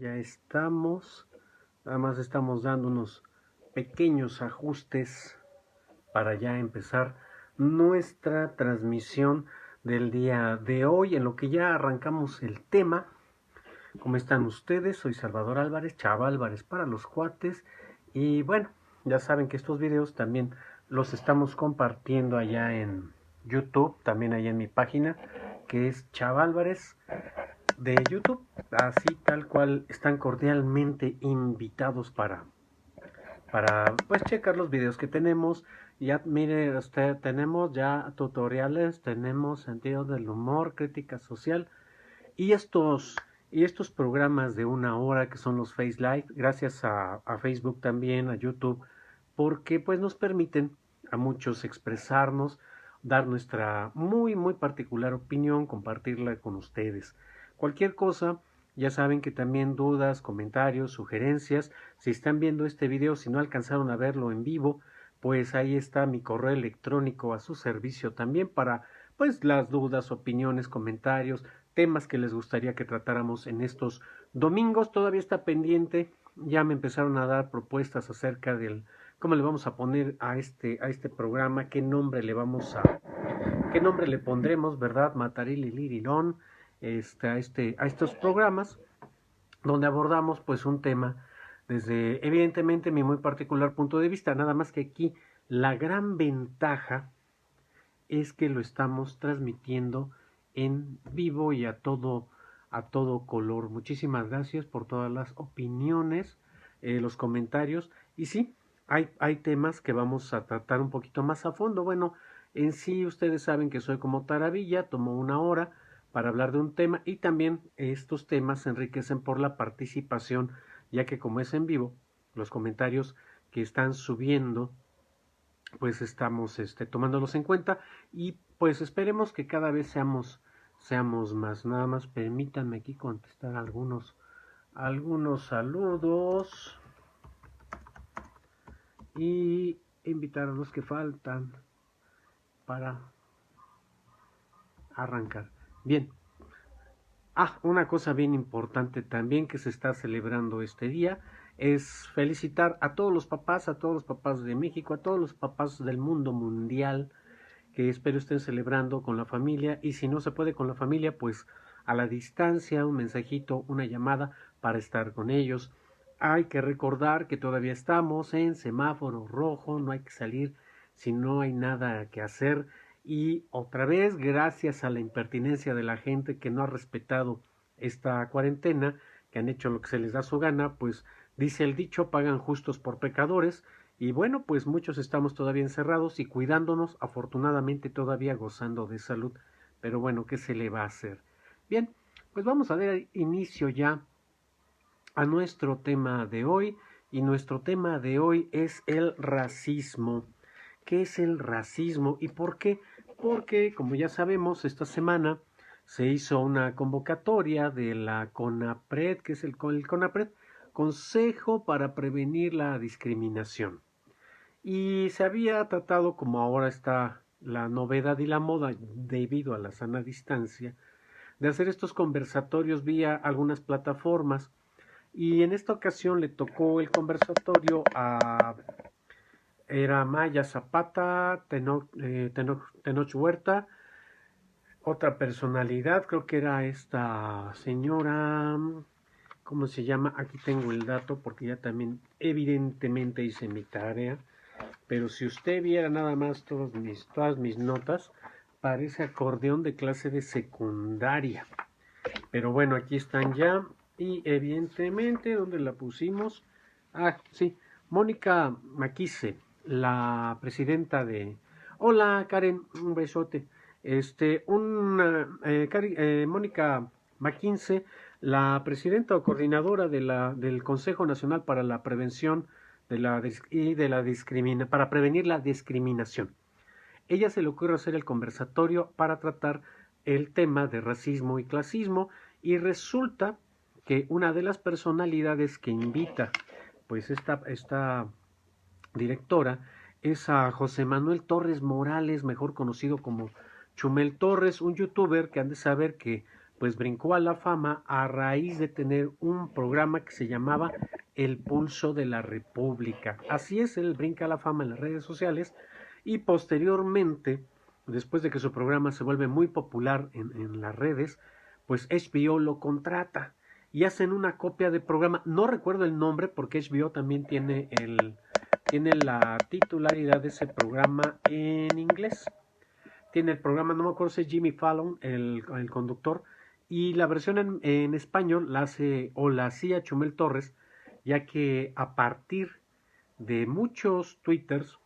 Ya estamos, nada más estamos dando unos pequeños ajustes para ya empezar nuestra transmisión del día de hoy, en lo que ya arrancamos el tema. ¿Cómo están ustedes? Soy Salvador Álvarez, Chava Álvarez para los cuates. Y bueno, ya saben que estos videos también los estamos compartiendo allá en YouTube, también allá en mi página, que es Chava Álvarez de YouTube. Así tal cual están cordialmente invitados para pues checar los videos que tenemos. Ya mire usted, tenemos ya tutoriales, tenemos sentido del humor, crítica social y estos programas de una hora que son los Face Live, gracias a Facebook también, a YouTube, porque pues nos permiten a muchos expresarnos, dar nuestra muy particular opinión, compartirla con ustedes. Cualquier cosa, ya saben que también dudas, comentarios, sugerencias, si están viendo este video, si no alcanzaron a verlo en vivo, pues ahí está mi correo electrónico a su servicio también para pues las dudas, opiniones, comentarios, temas que les gustaría que tratáramos en estos domingos. Todavía está pendiente, ya me empezaron a dar propuestas acerca del cómo le vamos a poner a este programa, qué nombre le pondremos, ¿verdad? Matarili Lirilón, a estos programas donde abordamos pues un tema desde evidentemente mi muy particular punto de vista, nada más que aquí la gran ventaja es que lo estamos transmitiendo en vivo y a todo color. Muchísimas gracias por todas las opiniones, los comentarios. Y sí, hay temas que vamos a tratar un poquito más a fondo. Bueno, en sí ustedes saben que soy como Taravilla, tomo una hora para hablar de un tema y también estos temas se enriquecen por la participación, ya que como es en vivo, los comentarios que están subiendo pues estamos tomándolos en cuenta y pues esperemos que cada vez seamos más. Nada más permítanme aquí contestar algunos saludos y invitar a los que faltan para arrancar. Bien. Una cosa bien importante también que se está celebrando este día es felicitar a todos los papás de México, a todos los papás del mundo mundial, que espero estén celebrando con la familia y si no se puede con la familia, pues a la distancia, un mensajito, una llamada para estar con ellos. Hay que recordar que todavía estamos en semáforo rojo, no hay que salir si no hay nada que hacer y otra vez, gracias a la impertinencia de la gente que no ha respetado esta cuarentena, que han hecho lo que se les da su gana, pues dice el dicho, pagan justos por pecadores, y bueno, pues muchos estamos todavía encerrados y cuidándonos, afortunadamente todavía gozando de salud. Pero bueno, ¿qué se le va a hacer? Bien, pues vamos a dar inicio ya a nuestro tema de hoy. Y nuestro tema de hoy es el racismo. ¿Qué es el racismo y por qué? Porque, como ya sabemos, esta semana se hizo una convocatoria de la CONAPRED, que es el CONAPRED, Consejo para Prevenir la Discriminación. Y se había tratado, como ahora está la novedad y la moda debido a la sana distancia, de hacer estos conversatorios vía algunas plataformas. Y en esta ocasión le tocó el conversatorio a era Maya Zapata, Tenoch Huerta, otra personalidad, creo que era esta señora, ¿cómo se llama? Aquí tengo el dato porque ya también evidentemente hice mi tarea. Pero si usted viera nada más todas mis notas, parece acordeón de clase de secundaria. Pero bueno, aquí están ya. Y evidentemente, ¿dónde la pusimos? Sí, Mónica Maquise, la presidenta de... Hola, Karen, un besote. Mónica Maquince, la presidenta o coordinadora del Consejo Nacional para la Prevención para prevenir la discriminación. Ella se le ocurre hacer el conversatorio para tratar el tema de racismo y clasismo y resulta que una de las personalidades que invita pues esta directora es a José Manuel Torres Morales, mejor conocido como Chumel Torres, un youtuber que han de saber que pues brincó a la fama a raíz de tener un programa que se llamaba El Pulso de la República. Así es, él brinca a la fama en las redes sociales y posteriormente, después de que su programa se vuelve muy popular en las redes, pues HBO lo contrata y hacen una copia de programa. No recuerdo el nombre porque HBO también tiene la titularidad de ese programa en inglés. Tiene el programa, no me acuerdo si es Jimmy Fallon, el conductor, y la versión en español la hacía Chumel Torres, ya que a partir de muchos twitters,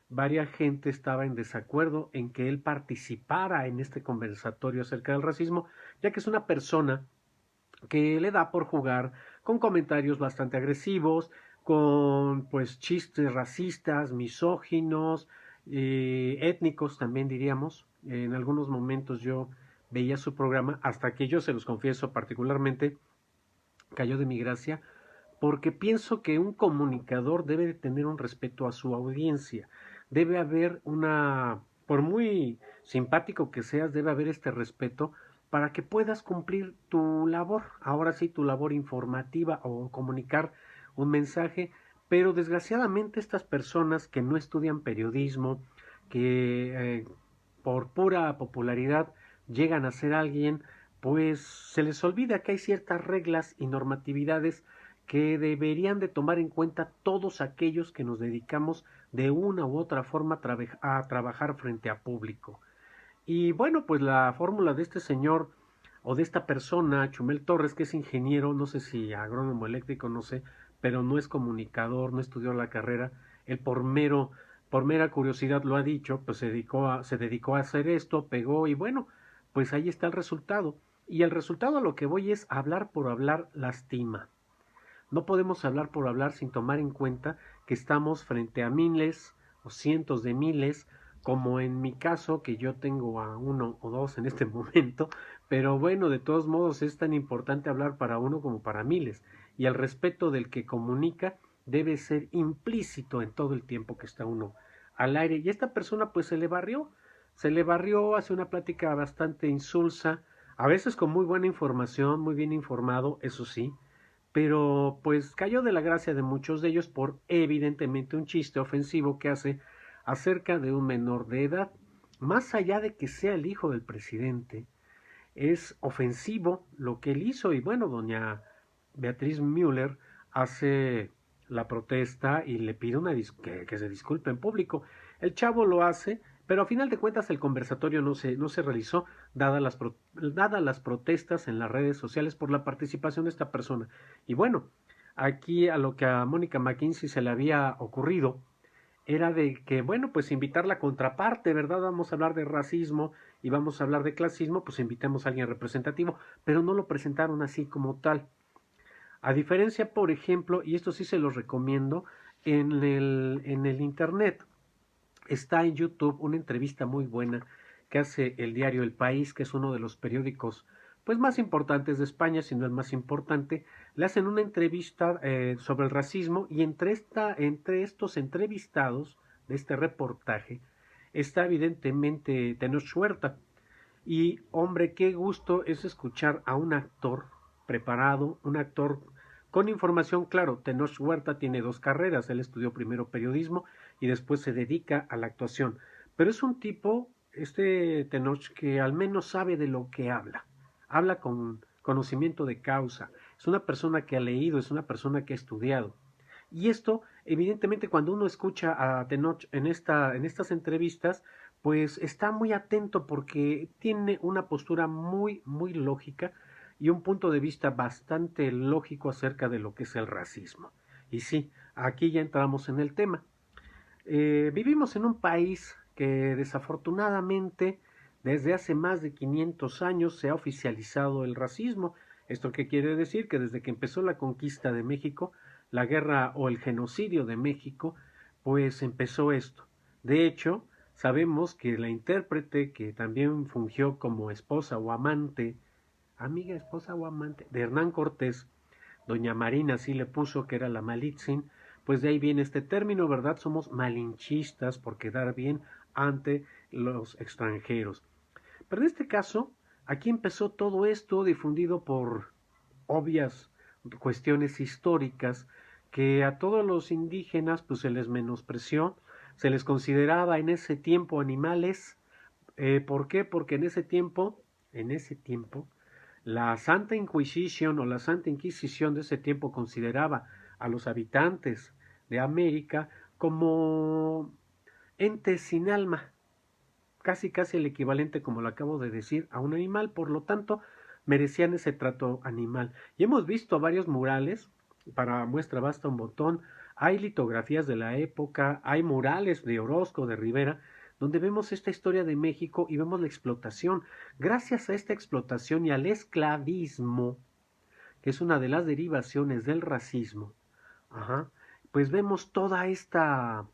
varias gente estaba en desacuerdo en que él participara en este conversatorio acerca del racismo, ya que es una persona que le da por jugar con comentarios bastante agresivos, con pues chistes racistas, misóginos, étnicos también diríamos. En algunos momentos yo veía su programa hasta que yo se los confieso particularmente cayó de mi gracia porque pienso que un comunicador debe de tener un respeto a su audiencia. Debe haber por muy simpático que seas, debe haber este respeto para que puedas cumplir tu labor, ahora sí tu labor informativa o comunicar un mensaje, pero desgraciadamente estas personas que no estudian periodismo, que por pura popularidad llegan a ser alguien, pues se les olvida que hay ciertas reglas y normatividades que deberían de tomar en cuenta todos aquellos que nos dedicamos de una u otra forma a trabajar frente a público. Y bueno, pues la fórmula de este señor o de esta persona, Chumel Torres, que es ingeniero, no sé si agrónomo eléctrico, no sé, pero no es comunicador, no estudió la carrera, él por mera curiosidad lo ha dicho, pues se dedicó a hacer esto, pegó y bueno, pues ahí está el resultado. Y el resultado a lo que voy es hablar por hablar lastima. No podemos hablar por hablar sin tomar en cuenta que estamos frente a miles o cientos de miles, como en mi caso, que yo tengo a uno o dos en este momento, pero bueno, de todos modos es tan importante hablar para uno como para miles, y el respeto del que comunica debe ser implícito en todo el tiempo que está uno al aire. Y esta persona pues se le barrió, hace una plática bastante insulsa, a veces con muy buena información, muy bien informado, eso sí, pero pues cayó de la gracia de muchos de ellos por evidentemente un chiste ofensivo que hace acerca de un menor de edad. Más allá de que sea el hijo del presidente, es ofensivo lo que él hizo y bueno, doña Beatriz Müller hace la protesta y le pide que se disculpe en público. El chavo lo hace, pero a final de cuentas el conversatorio no se realizó, dadas las protestas en las redes sociales por la participación de esta persona. Y bueno, aquí a lo que a Mónica McKinsey se le había ocurrido era de que, bueno, pues invitar la contraparte, ¿verdad? Vamos a hablar de racismo y vamos a hablar de clasismo, pues invitemos a alguien representativo, pero no lo presentaron así como tal. A diferencia, por ejemplo, y esto sí se los recomiendo, en el Internet está en YouTube una entrevista muy buena que hace el diario El País, que es uno de los periódicos pues más importantes de España, si no el más importante. Le hacen una entrevista sobre el racismo y entre estos entrevistados de este reportaje está evidentemente Tenoch Huerta. Y hombre, qué gusto es escuchar a un actor preparado, un actor con información. Claro, Tenoch Huerta tiene dos carreras, él estudió primero periodismo y después se dedica a la actuación, pero es un tipo, este Tenoch, que al menos sabe de lo que habla con conocimiento de causa, es una persona que ha leído, es una persona que ha estudiado. Y esto, evidentemente, cuando uno escucha a Tenoch en estas entrevistas, pues está muy atento porque tiene una postura muy, muy lógica y un punto de vista bastante lógico acerca de lo que es el racismo. Y sí, aquí ya entramos en el tema. Vivimos en un país que desafortunadamente desde hace más de 500 años se ha oficializado el racismo. ¿Esto qué quiere decir? Que desde que empezó la conquista de México, la guerra o el genocidio de México, pues empezó esto. De hecho, sabemos que la intérprete que también fungió como esposa o amante, amiga, esposa o amante de Hernán Cortés, doña Marina sí le puso que era la Malitzin, pues de ahí viene este término, ¿verdad? Somos malinchistas por quedar bien ante los extranjeros. Pero en este caso, Aquí empezó todo esto difundido por obvias cuestiones históricas que a todos los indígenas pues se les menospreció, se les consideraba en ese tiempo animales. ¿Por qué? Porque en ese tiempo, la Santa Inquisition o la Santa Inquisición de ese tiempo consideraba a los habitantes de América como entes sin alma, casi casi el equivalente, como lo acabo de decir, a un animal, por lo tanto, merecían ese trato animal. Y hemos visto varios murales, para muestra basta un botón, hay litografías de la época, hay murales de Orozco, de Rivera, donde vemos esta historia de México y vemos la explotación. Gracias a esta explotación y al esclavismo, que es una de las derivaciones del racismo, ajá, pues vemos toda esta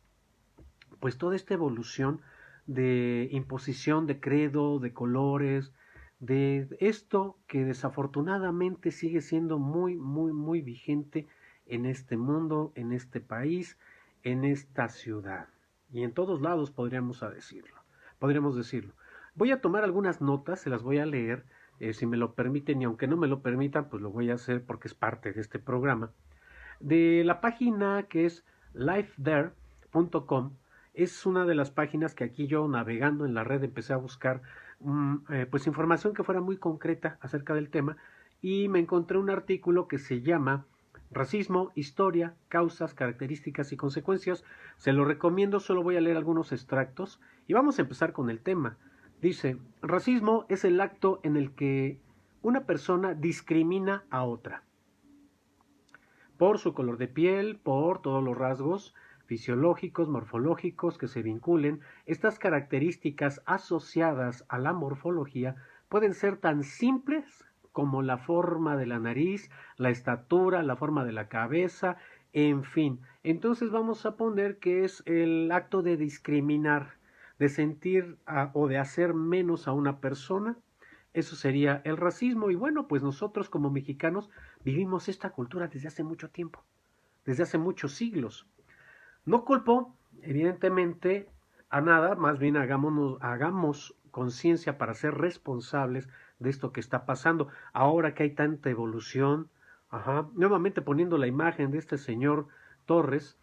evolución de imposición de credo, de colores, de esto que desafortunadamente sigue siendo muy, muy, muy vigente en este mundo, en este país, en esta ciudad. Y en todos lados podríamos decirlo. Voy a tomar algunas notas, se las voy a leer, si me lo permiten, y aunque no me lo permitan, pues lo voy a hacer porque es parte de este programa. De la página que es lifethere.com, es una de las páginas que aquí yo navegando en la red empecé a buscar pues información que fuera muy concreta acerca del tema y me encontré un artículo que se llama Racismo, Historia, Causas, Características y Consecuencias. Se lo recomiendo, solo voy a leer algunos extractos y vamos a empezar con el tema. Dice, racismo es el acto en el que una persona discrimina a otra por su color de piel, por todos los rasgos fisiológicos, morfológicos que se vinculen. Estas características asociadas a la morfología pueden ser tan simples como la forma de la nariz, la estatura, la forma de la cabeza, en fin. Entonces vamos a poner que es el acto de discriminar, de sentir o de hacer menos a una persona. Eso sería el racismo. Y bueno, pues nosotros como mexicanos vivimos esta cultura desde hace mucho tiempo, desde hace muchos siglos. No culpo, evidentemente, a nada, más bien hagamos conciencia para ser responsables de esto que está pasando. Ahora que hay tanta evolución, ajá, nuevamente poniendo la imagen de este señor Torres,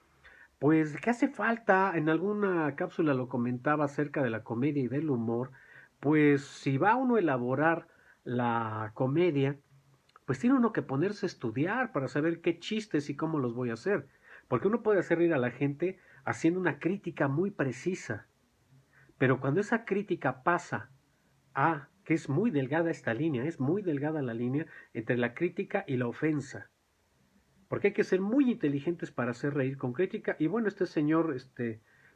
pues que hace falta, en alguna cápsula lo comentaba acerca de la comedia y del humor, pues si va uno a elaborar la comedia, pues tiene uno que ponerse a estudiar para saber qué chistes y cómo los voy a hacer. Porque uno puede hacer reír a la gente haciendo una crítica muy precisa. Pero cuando esa crítica pasa a que es muy delgada esta línea, es muy delgada la línea entre la crítica y la ofensa. Porque hay que ser muy inteligentes para hacer reír con crítica. Y bueno, este señor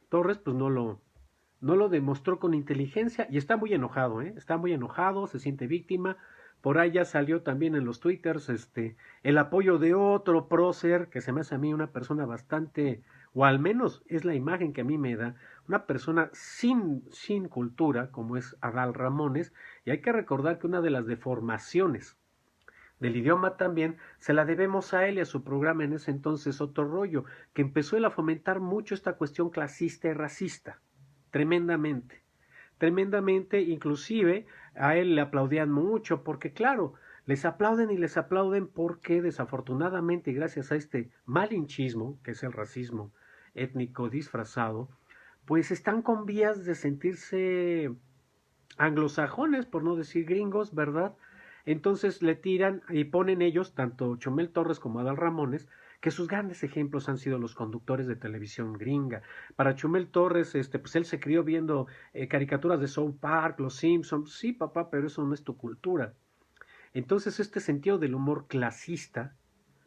Torres, pues no lo demostró con inteligencia y está muy enojado, ¿eh? Está muy enojado, se siente víctima. Por ahí ya salió también en los twitters el apoyo de otro prócer que se me hace a mí una persona bastante, o al menos es la imagen que a mí me da, una persona sin cultura, como es Adal Ramones, y hay que recordar que una de las deformaciones del idioma también se la debemos a él y a su programa en ese entonces Otro Rollo, que empezó él a fomentar mucho esta cuestión clasista y racista, tremendamente, tremendamente, inclusive a él le aplaudían mucho, porque claro, les aplauden y les aplauden porque desafortunadamente y gracias a este malinchismo, que es el racismo étnico disfrazado, pues están con vías de sentirse anglosajones, por no decir gringos, ¿verdad? Entonces le tiran y ponen ellos, tanto Chumel Torres como Adal Ramones, que sus grandes ejemplos han sido los conductores de televisión gringa. Para Chumel Torres, pues él se crió viendo caricaturas de South Park, Los Simpsons, sí papá, pero eso no es tu cultura. Entonces este sentido del humor clasista,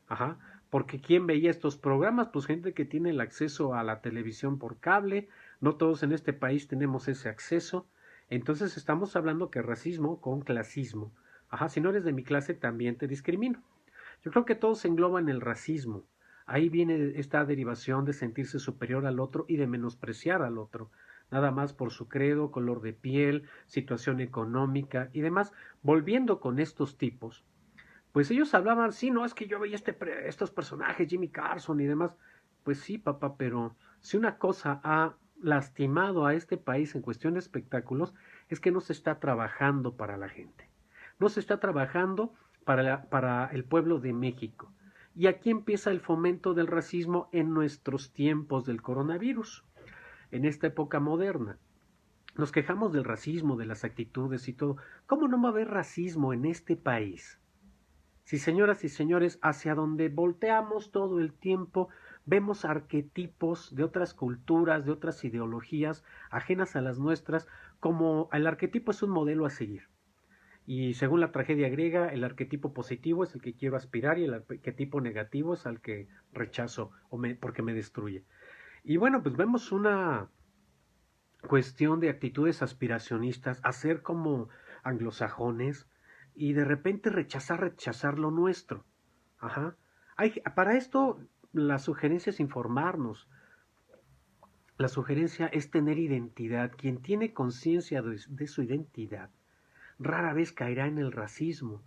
ajá, porque ¿quién veía estos programas? Pues gente que tiene el acceso a la televisión por cable, no todos en este país tenemos ese acceso, entonces estamos hablando que racismo con clasismo. Ajá, si no eres de mi clase también te discrimino. Yo creo que todo se engloba en el racismo. Ahí viene esta derivación de sentirse superior al otro y de menospreciar al otro, nada más por su credo, color de piel, situación económica y demás. Volviendo con estos tipos, pues ellos hablaban, sí, no, es que yo veía estos personajes, Jimmy Carson y demás. Pues sí, papá, pero si una cosa ha lastimado a este país en cuestión de espectáculos, es que no se está trabajando para la gente. no se está trabajando para el pueblo de México. Y aquí empieza el fomento del racismo en nuestros tiempos del coronavirus, en esta época moderna. Nos quejamos del racismo, de las actitudes y todo. ¿Cómo no va a haber racismo en este país? Sí, señoras y señores, hacia donde volteamos todo el tiempo, vemos arquetipos de otras culturas, de otras ideologías ajenas a las nuestras, como el arquetipo es un modelo a seguir. Y según la tragedia griega, el arquetipo positivo es el que quiero aspirar y el arquetipo negativo es al que rechazo porque me destruye. Y bueno, pues vemos una cuestión de actitudes aspiracionistas, hacer como anglosajones y de repente rechazar lo nuestro. Ajá. Para esto la sugerencia es informarnos. La sugerencia es tener identidad. Quien tiene conciencia de su identidad rara vez caerá en el racismo.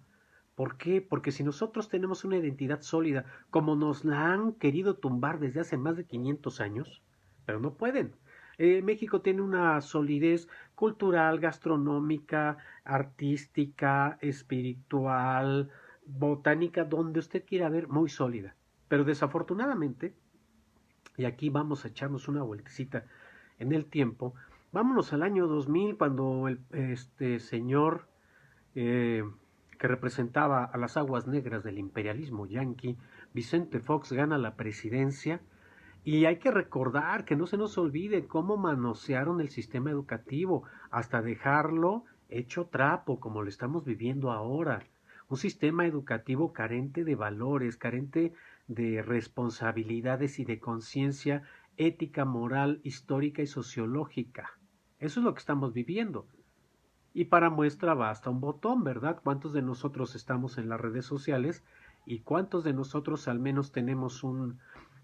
¿Por qué? Porque si nosotros tenemos una identidad sólida, como nos la han querido tumbar desde hace más de 500 años, pero no pueden. México tiene una solidez cultural, gastronómica, artística, espiritual, botánica, donde usted quiera ver, muy sólida. Pero desafortunadamente, y aquí vamos a echarnos una vueltecita en el tiempo, vámonos al año 2000 cuando este señor eh, que representaba a las aguas negras del imperialismo yanqui, Vicente Fox, gana la presidencia. Y hay que recordar que no se nos olvide cómo manosearon el sistema educativo hasta dejarlo hecho trapo como lo estamos viviendo ahora. Un sistema educativo carente de valores, carente de responsabilidades y de conciencia ética, moral, histórica y sociológica. Eso es lo que estamos viviendo. Y para muestra basta un botón, ¿verdad? ¿Cuántos de nosotros estamos en las redes sociales y cuántos de nosotros al menos tenemos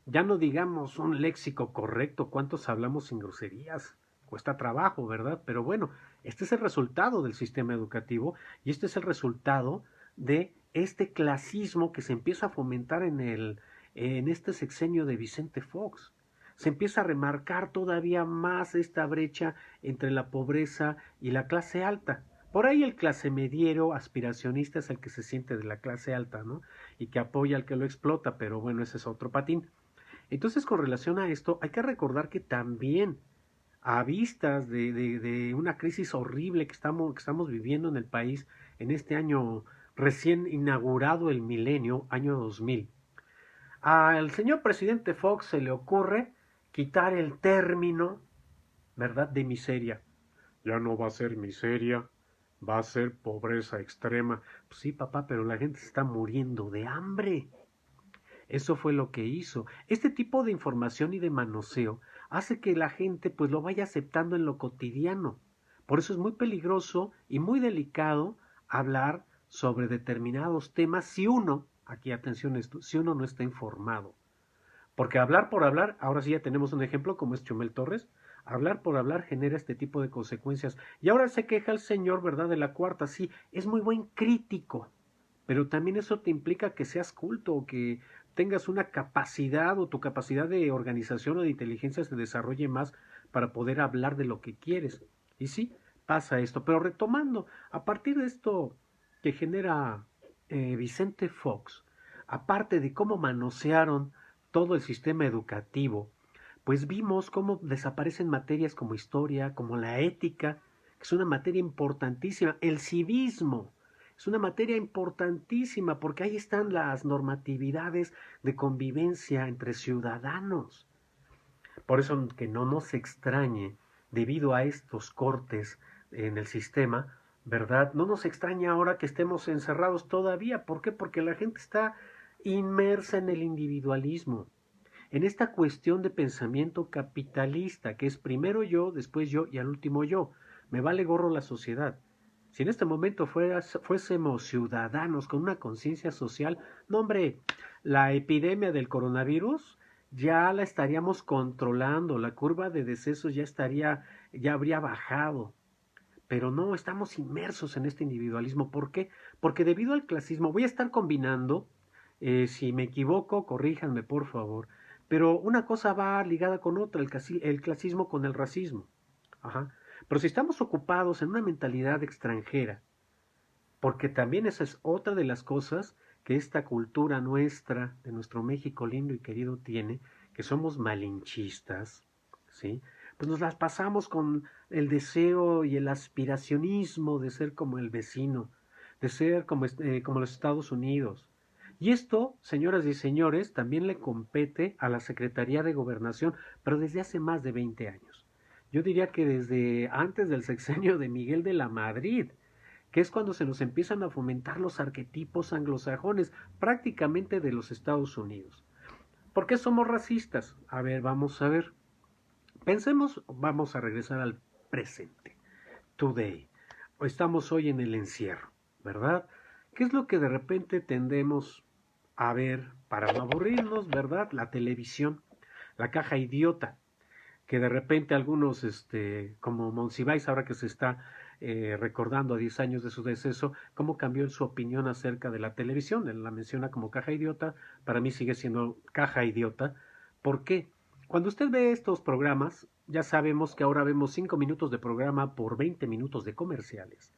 ya no digamos un léxico correcto, cuántos hablamos sin groserías? Cuesta trabajo, ¿verdad? Pero bueno, este es el resultado del sistema educativo y este es el resultado de este clasismo que se empieza a fomentar en este sexenio de Vicente Fox. Se empieza a remarcar todavía más esta brecha entre la pobreza y la clase alta. Por ahí el clase mediero aspiracionista es el que se siente de la clase alta, ¿no? Y que apoya al que lo explota, pero bueno, ese es otro patín. Entonces, con relación a esto, hay que recordar que también, a vistas de una crisis horrible que estamos viviendo en el país en este año recién inaugurado el milenio, año 2000, al señor presidente Fox se le ocurre quitar el término, ¿verdad?, de miseria. Ya no va a ser miseria, va a ser pobreza extrema. Pues sí, papá, pero la gente se está muriendo de hambre. Eso fue lo que hizo. Este tipo de información y de manoseo hace que la gente pues lo vaya aceptando en lo cotidiano. Por eso es muy peligroso y muy delicado hablar sobre determinados temas si uno, aquí atención esto, si uno no está informado. Porque hablar por hablar, ahora sí ya tenemos un ejemplo como es Chumel Torres, hablar por hablar genera este tipo de consecuencias. Y ahora se queja el señor, ¿verdad?, de la cuarta, sí, es muy buen crítico, pero también eso te implica que seas culto o que tengas una capacidad o tu capacidad de organización o de inteligencia se desarrolle más para poder hablar de lo que quieres. Y sí, pasa esto. Pero retomando, a partir de esto que genera Vicente Fox, aparte de cómo manosearon todo el sistema educativo, pues vimos cómo desaparecen materias como historia, como la ética, que es una materia importantísima, el civismo, es una materia importantísima porque ahí están las normatividades de convivencia entre ciudadanos. Por eso que no nos extrañe, debido a estos cortes en el sistema, ¿verdad? No nos extraña ahora que estemos encerrados todavía. ¿Por qué? Porque la gente está inmersa en el individualismo, en esta cuestión de pensamiento capitalista, que es primero yo, después yo y al último yo. Me vale gorro la sociedad. Si en este momento fuésemos ciudadanos con una conciencia social, no hombre, la epidemia del coronavirus ya la estaríamos controlando, la curva de decesos ya habría bajado. Pero no, estamos inmersos en este individualismo. ¿Por qué? Porque debido al clasismo, voy a estar combinando, si me equivoco, corríjanme por favor, pero una cosa va ligada con otra, el clasismo con el racismo. Ajá. Pero si estamos ocupados en una mentalidad extranjera, porque también esa es otra de las cosas que esta cultura nuestra, de nuestro México lindo y querido tiene, que somos malinchistas, ¿sí? Pues nos las pasamos con el deseo y el aspiracionismo de ser como el vecino, de ser como los Estados Unidos. Y esto, señoras y señores, también le compete a la Secretaría de Gobernación, pero desde hace más de 20 años. Yo diría que desde antes del sexenio de Miguel de la Madrid, que es cuando se nos empiezan a fomentar los arquetipos anglosajones, prácticamente de los Estados Unidos. ¿Por qué somos racistas? A ver, vamos a ver. Pensemos, vamos a regresar al presente. Today. Estamos hoy en el encierro, ¿verdad? ¿Qué es lo que de repente tendemos a ver para no aburrirnos, ¿verdad? La televisión, la caja idiota, que de repente algunos, como Monsiváis, ahora que se está recordando a 10 años de su deceso, cómo cambió en su opinión acerca de la televisión. Él la menciona como caja idiota, para mí sigue siendo caja idiota. ¿Por qué? Cuando usted ve estos programas, ya sabemos que ahora vemos 5 minutos de programa por 20 minutos de comerciales.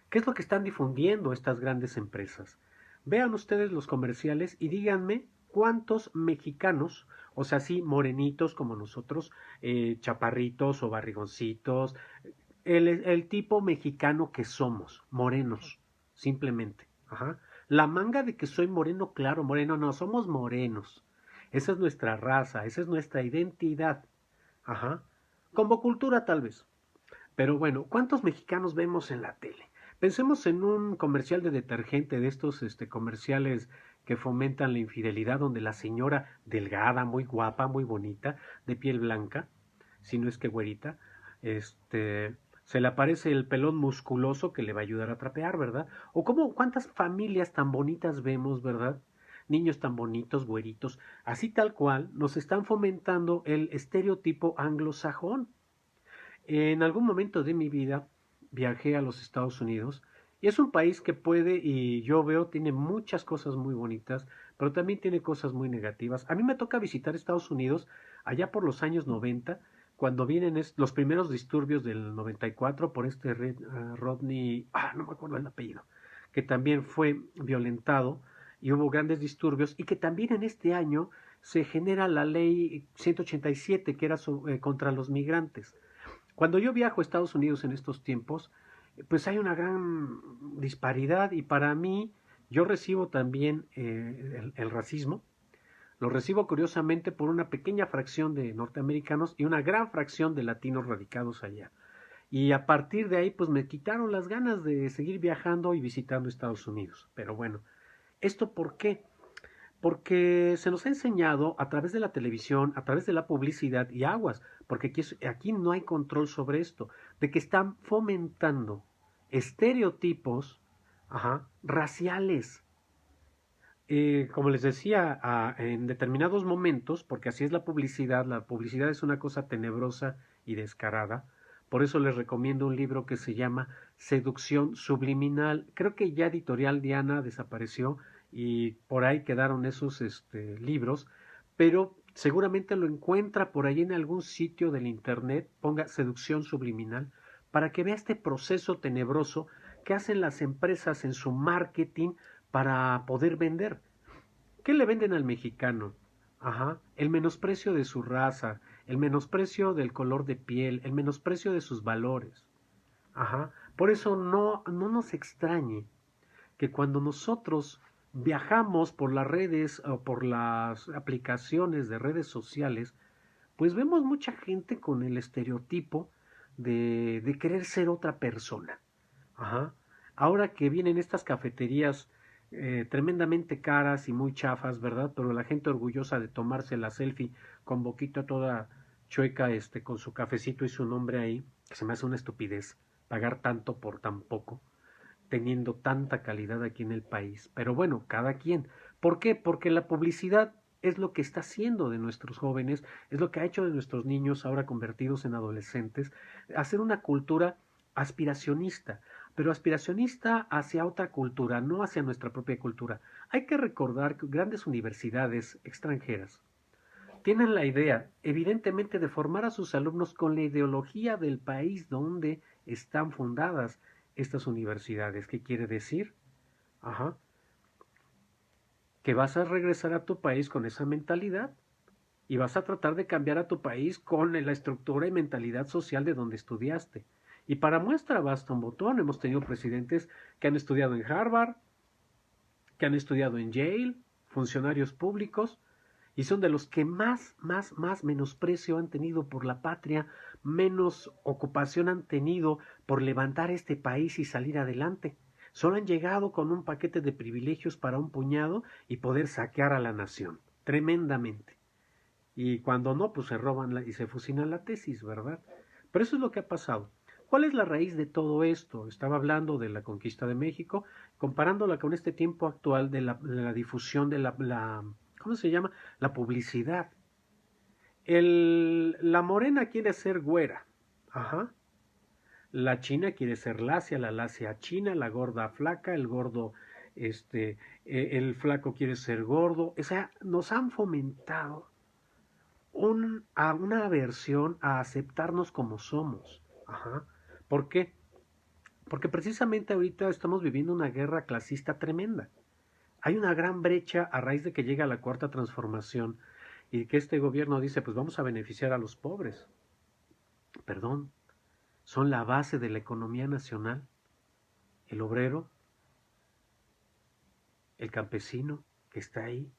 ¿Qué es lo que están difundiendo estas grandes empresas? Vean ustedes los comerciales y díganme cuántos mexicanos, o sea, sí, morenitos como nosotros, chaparritos o barrigoncitos, el tipo mexicano que somos, morenos, simplemente. Ajá. La manga de que soy moreno, claro, moreno, no, somos morenos. Esa es nuestra raza, esa es nuestra identidad. Ajá. Como cultura tal vez. Pero bueno, ¿cuántos mexicanos vemos en la tele? Pensemos en un comercial de detergente, de estos comerciales que fomentan la infidelidad, donde la señora delgada, muy guapa, muy bonita, de piel blanca, si no es que güerita, se le aparece el pelón musculoso que le va a ayudar a trapear, ¿verdad? O cómo, cuántas familias tan bonitas vemos, ¿verdad? Niños tan bonitos, güeritos, así tal cual, nos están fomentando el estereotipo anglosajón. En algún momento de mi vida viajé a los Estados Unidos y es un país que puede, y yo veo, tiene muchas cosas muy bonitas, pero también tiene cosas muy negativas. A mí me toca visitar Estados Unidos allá por los años 90, cuando vienen los primeros disturbios del 94 por Rodney, no me acuerdo el apellido, que también fue violentado y hubo grandes disturbios y que también en este año se genera la ley 187 que era contra los migrantes. Cuando yo viajo a Estados Unidos en estos tiempos, pues hay una gran disparidad y para mí yo recibo también el racismo. Lo recibo curiosamente por una pequeña fracción de norteamericanos y una gran fracción de latinos radicados allá. Y a partir de ahí pues me quitaron las ganas de seguir viajando y visitando Estados Unidos. Pero bueno, ¿esto por qué? Porque se nos ha enseñado a través de la televisión, a través de la publicidad y aguas, porque aquí no hay control sobre esto, de que están fomentando estereotipos, raciales. Como les decía, en determinados momentos, porque así es la publicidad es una cosa tenebrosa y descarada, por eso les recomiendo un libro que se llama Seducción Subliminal. Creo que ya Editorial Diana desapareció y por ahí quedaron esos libros, pero seguramente lo encuentra por ahí en algún sitio del internet, ponga Seducción Subliminal, para que vea este proceso tenebroso que hacen las empresas en su marketing para poder vender. ¿Qué le venden al mexicano? El menosprecio de su raza, el menosprecio del color de piel, el menosprecio de sus valores. Por eso no nos extrañe que cuando nosotros viajamos por las redes o por las aplicaciones de redes sociales, pues vemos mucha gente con el estereotipo de querer ser otra persona. Ajá. Ahora que vienen estas cafeterías tremendamente caras y muy chafas, ¿verdad? Pero la gente orgullosa de tomarse la selfie con boquita toda chueca, con su cafecito y su nombre ahí, que se me hace una estupidez pagar tanto por tan poco, teniendo tanta calidad aquí en el país. Pero bueno, cada quien. ¿Por qué? Porque la publicidad es lo que está haciendo de nuestros jóvenes, es lo que ha hecho de nuestros niños ahora convertidos en adolescentes, hacer una cultura aspiracionista, pero aspiracionista hacia otra cultura, no hacia nuestra propia cultura. Hay que recordar que grandes universidades extranjeras tienen la idea, evidentemente, de formar a sus alumnos con la ideología del país donde están fundadas. estas universidades. ¿Qué quiere decir? Ajá. Que vas a regresar a tu país con esa mentalidad y vas a tratar de cambiar a tu país con la estructura y mentalidad social de donde estudiaste. Y para muestra basta un botón. Hemos tenido presidentes que han estudiado en Harvard, que han estudiado en Yale, funcionarios públicos, y son de los que más menosprecio han tenido por la patria, menos ocupación han tenido por levantar este país y salir adelante. Solo han llegado con un paquete de privilegios para un puñado y poder saquear a la nación, tremendamente. Y cuando no, pues se roban y se fusilan la tesis, ¿verdad? Pero eso es lo que ha pasado. ¿Cuál es la raíz de todo esto? Estaba hablando de la conquista de México, comparándola con este tiempo actual de la difusión de ¿cómo se llama? La publicidad. La morena quiere ser güera, ajá. La china quiere ser lacia, la lacia china, la gorda flaca, el gordo, el flaco quiere ser gordo. O sea, nos han fomentado una aversión a aceptarnos como somos. Ajá. ¿Por qué? Porque precisamente ahorita estamos viviendo una guerra clasista tremenda. Hay una gran brecha a raíz de que llega la cuarta transformación y que este gobierno dice, pues vamos a beneficiar a los pobres. Perdón, son la base de la economía nacional. El obrero, el campesino que está ahí.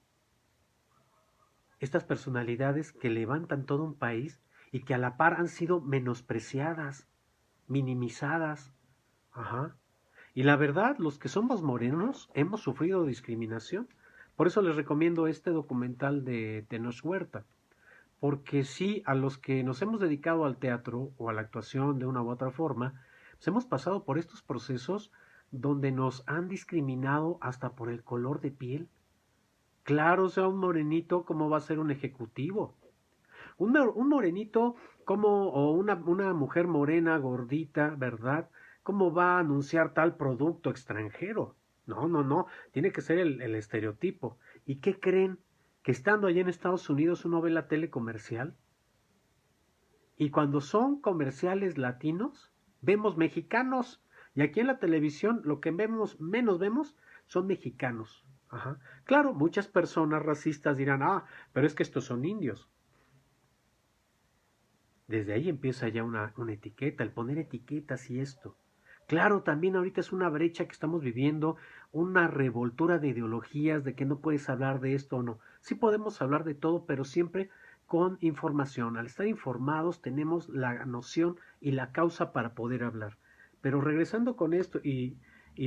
Estas personalidades que levantan todo un país y que a la par han sido menospreciadas, minimizadas. Ajá. Y la verdad, los que somos morenos hemos sufrido discriminación. Por eso les recomiendo este documental de Tenoch Huerta. Porque sí, a los que nos hemos dedicado al teatro o a la actuación de una u otra forma, pues hemos pasado por estos procesos donde nos han discriminado hasta por el color de piel. Claro, sea un morenito, ¿cómo va a ser un ejecutivo? Un morenito, o una mujer morena, gordita, ¿verdad? ¿Cómo va a anunciar tal producto extranjero? No, no, no, tiene que ser el estereotipo. ¿Y qué creen? Que estando allá en Estados Unidos uno ve la tele comercial y cuando son comerciales latinos, vemos mexicanos. Y aquí en la televisión lo que menos vemos son mexicanos. Ajá. Claro, muchas personas racistas dirán, pero es que estos son indios. Desde ahí empieza ya una etiqueta, el poner etiquetas y esto. Claro, también ahorita es una brecha que estamos viviendo, una revoltura de ideologías de que no puedes hablar de esto o no. Sí podemos hablar de todo, pero siempre con información. Al estar informados tenemos la noción y la causa para poder hablar. Pero regresando con esto y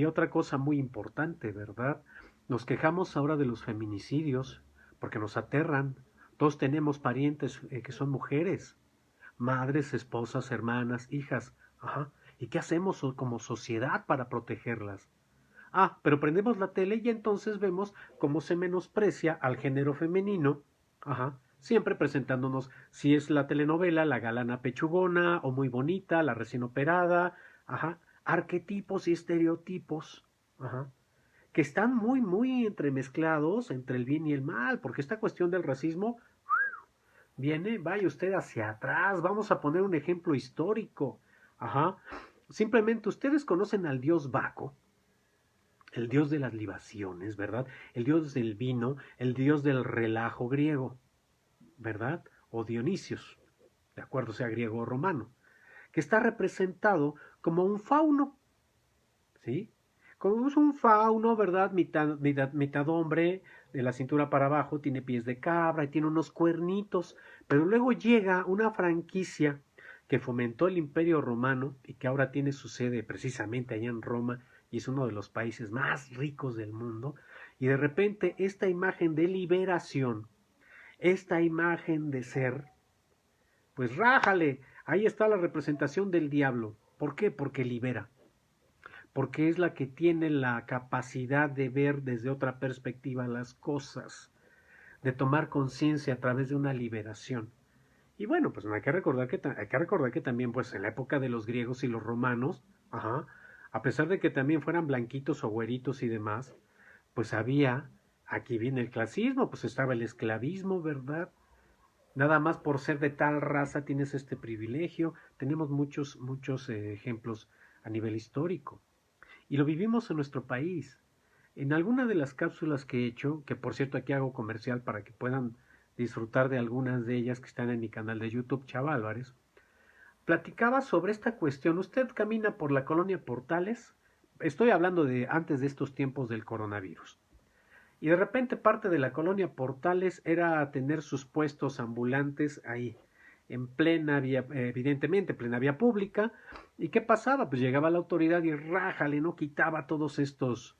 otra cosa muy importante, ¿verdad? Nos quejamos ahora de los feminicidios porque nos aterran. Todos tenemos parientes que son mujeres, madres, esposas, hermanas, hijas. Ajá. ¿Y qué hacemos como sociedad para protegerlas? Pero prendemos la tele y entonces vemos cómo se menosprecia al género femenino. Ajá. Siempre presentándonos, si es la telenovela, la galana pechugona o muy bonita, la recién operada. Ajá. Arquetipos y estereotipos. Ajá. Que están muy entremezclados entre el bien y el mal, porque esta cuestión del racismo viene, vaya usted hacia atrás, vamos a poner un ejemplo histórico. Ajá. Simplemente ustedes conocen al dios Baco, el dios de las libaciones, ¿verdad? El dios del vino, el dios del relajo griego, ¿verdad? O Dionisios, de acuerdo sea griego o romano, que está representado como un fauno, ¿sí? Como es un fauno, ¿verdad? Mitad hombre, de la cintura para abajo, tiene pies de cabra y tiene unos cuernitos. Pero luego llega una franquicia que fomentó el Imperio Romano y que ahora tiene su sede precisamente allá en Roma y es uno de los países más ricos del mundo. Y de repente esta imagen de liberación, esta imagen de ser, pues rájale, ahí está la representación del diablo. ¿Por qué? Porque libera, porque es la que tiene la capacidad de ver desde otra perspectiva las cosas, de tomar conciencia a través de una liberación. Y bueno, pues hay que recordar que también pues en la época de los griegos y los romanos, ajá, a pesar de que también fueran blanquitos o güeritos y demás, pues aquí viene el clasismo, pues estaba el esclavismo, ¿verdad? Nada más por ser de tal raza tienes este privilegio. Tenemos muchos ejemplos a nivel histórico. Y lo vivimos en nuestro país. En alguna de las cápsulas que he hecho, que por cierto aquí hago comercial para que puedan disfrutar de algunas de ellas que están en mi canal de YouTube, Chava Álvarez, platicaba sobre esta cuestión. Usted camina por la colonia Portales, estoy hablando de antes de estos tiempos del coronavirus, y de repente parte de la colonia Portales era tener sus puestos ambulantes ahí, en plena vía, evidentemente, plena vía pública. ¿Y qué pasaba? Pues llegaba la autoridad y rájale, no quitaba todos estos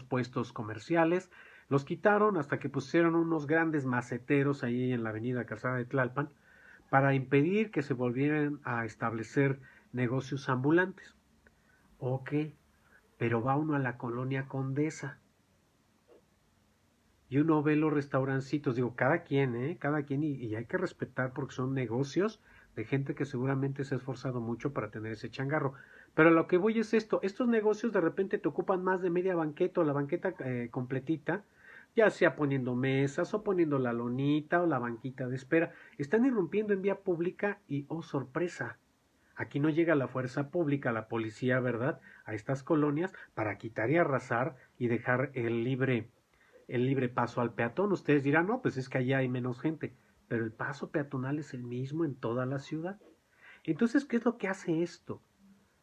puestos comerciales, los quitaron hasta que pusieron unos grandes maceteros ahí en la avenida Calzada de Tlalpan para impedir que se volvieran a establecer negocios ambulantes. Ok, pero va uno a la colonia Condesa y uno ve los restaurancitos, digo, cada quien, cada quien, y hay que respetar porque son negocios de gente que seguramente se ha esforzado mucho para tener ese changarro. Pero lo que voy es esto, estos negocios de repente te ocupan más de media banqueta o la banqueta completita, ya sea poniendo mesas o poniendo la lonita o la banquita de espera, están irrumpiendo en vía pública y, oh sorpresa, aquí no llega la fuerza pública, la policía, ¿verdad?, a estas colonias para quitar y arrasar y dejar el libre paso al peatón. Ustedes dirán, no, pues es que allá hay menos gente, pero el paso peatonal es el mismo en toda la ciudad. Entonces, ¿qué es lo que hace esto?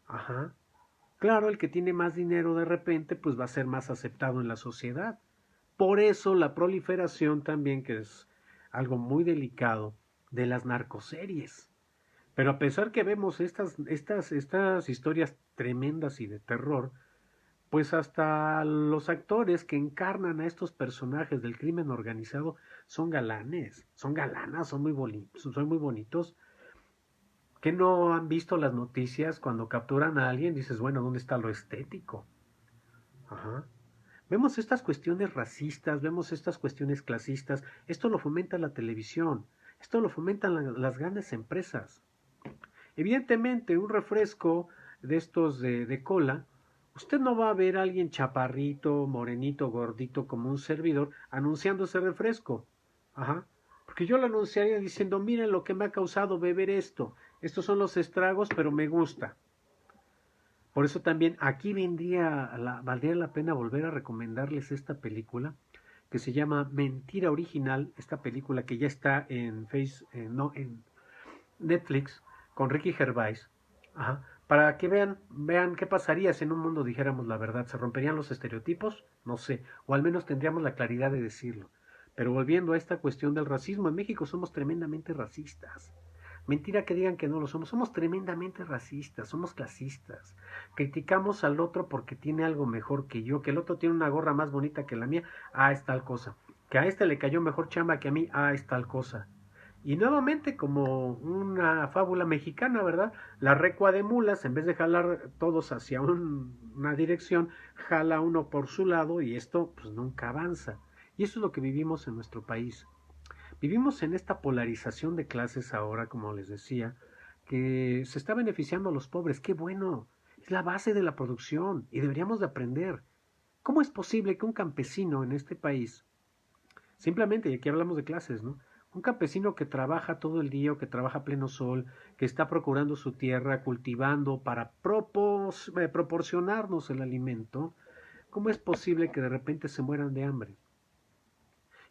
Ajá. Claro, el que tiene más dinero de repente, pues va a ser más aceptado en la sociedad. Por eso la proliferación también, que es algo muy delicado, de las narcoseries. Pero a pesar que vemos estas historias tremendas y de terror, pues hasta los actores que encarnan a estos personajes del crimen organizado son galanes, son galanas, son muy bonitos. ¿Que no han visto las noticias cuando capturan a alguien? Dices, bueno, ¿dónde está lo estético? Ajá. Vemos estas cuestiones racistas, vemos estas cuestiones clasistas. Esto lo fomenta la televisión, esto lo fomentan las grandes empresas. Evidentemente, un refresco de estos de cola, usted no va a ver a alguien chaparrito, morenito, gordito como un servidor anunciando ese refresco. Ajá. Porque yo lo anunciaría diciendo, miren lo que me ha causado beber esto. Estos son los estragos, pero me gusta. Por eso también aquí valdría la pena volver a recomendarles esta película que se llama Mentira Original, esta película que ya está no, en Netflix con Ricky Gervais, ajá, para que vean qué pasaría si en un mundo dijéramos la verdad. ¿Se romperían los estereotipos? No sé, o al menos tendríamos la claridad de decirlo. Pero volviendo a esta cuestión del racismo, en México somos tremendamente racistas. Mentira que digan que no lo somos, somos tremendamente racistas, somos clasistas. Criticamos al otro porque tiene algo mejor que yo, que el otro tiene una gorra más bonita que la mía, es tal cosa. Que a este le cayó mejor chamba que a mí, es tal cosa. Y nuevamente, como una fábula mexicana, ¿verdad? La recua de mulas, en vez de jalar todos hacia una dirección, jala uno por su lado y esto pues nunca avanza. Y eso es lo que vivimos en nuestro país. Vivimos en esta polarización de clases ahora, como les decía, que se está beneficiando a los pobres. ¡Qué bueno! Es la base de la producción y deberíamos de aprender. ¿Cómo es posible que un campesino en este país, simplemente, y aquí hablamos de clases, ¿no? Un campesino que trabaja todo el día o que trabaja a pleno sol, que está procurando su tierra, cultivando para proporcionarnos el alimento, ¿cómo es posible que de repente se mueran de hambre?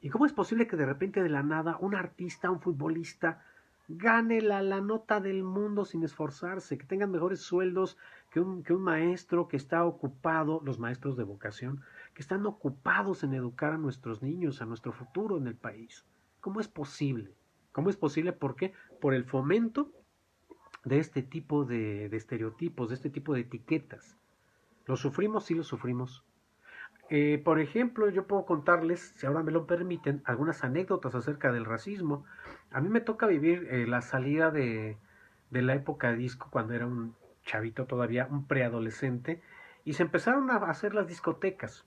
¿Y cómo es posible que de repente de la nada un artista, un futbolista, gane la nota del mundo sin esforzarse, que tengan mejores sueldos que un maestro que está ocupado, los maestros de vocación, que están ocupados en educar a nuestros niños, a nuestro futuro en el país? ¿Cómo es posible? ¿Cómo es posible? ¿Por qué? Por el fomento de este tipo de estereotipos, de este tipo de etiquetas. ¿Lo sufrimos? Sí, lo sufrimos. Por ejemplo, yo puedo contarles, si ahora me lo permiten, algunas anécdotas acerca del racismo. A mí me toca vivir la salida de la época de disco cuando era un chavito todavía, un preadolescente, y se empezaron a hacer las discotecas.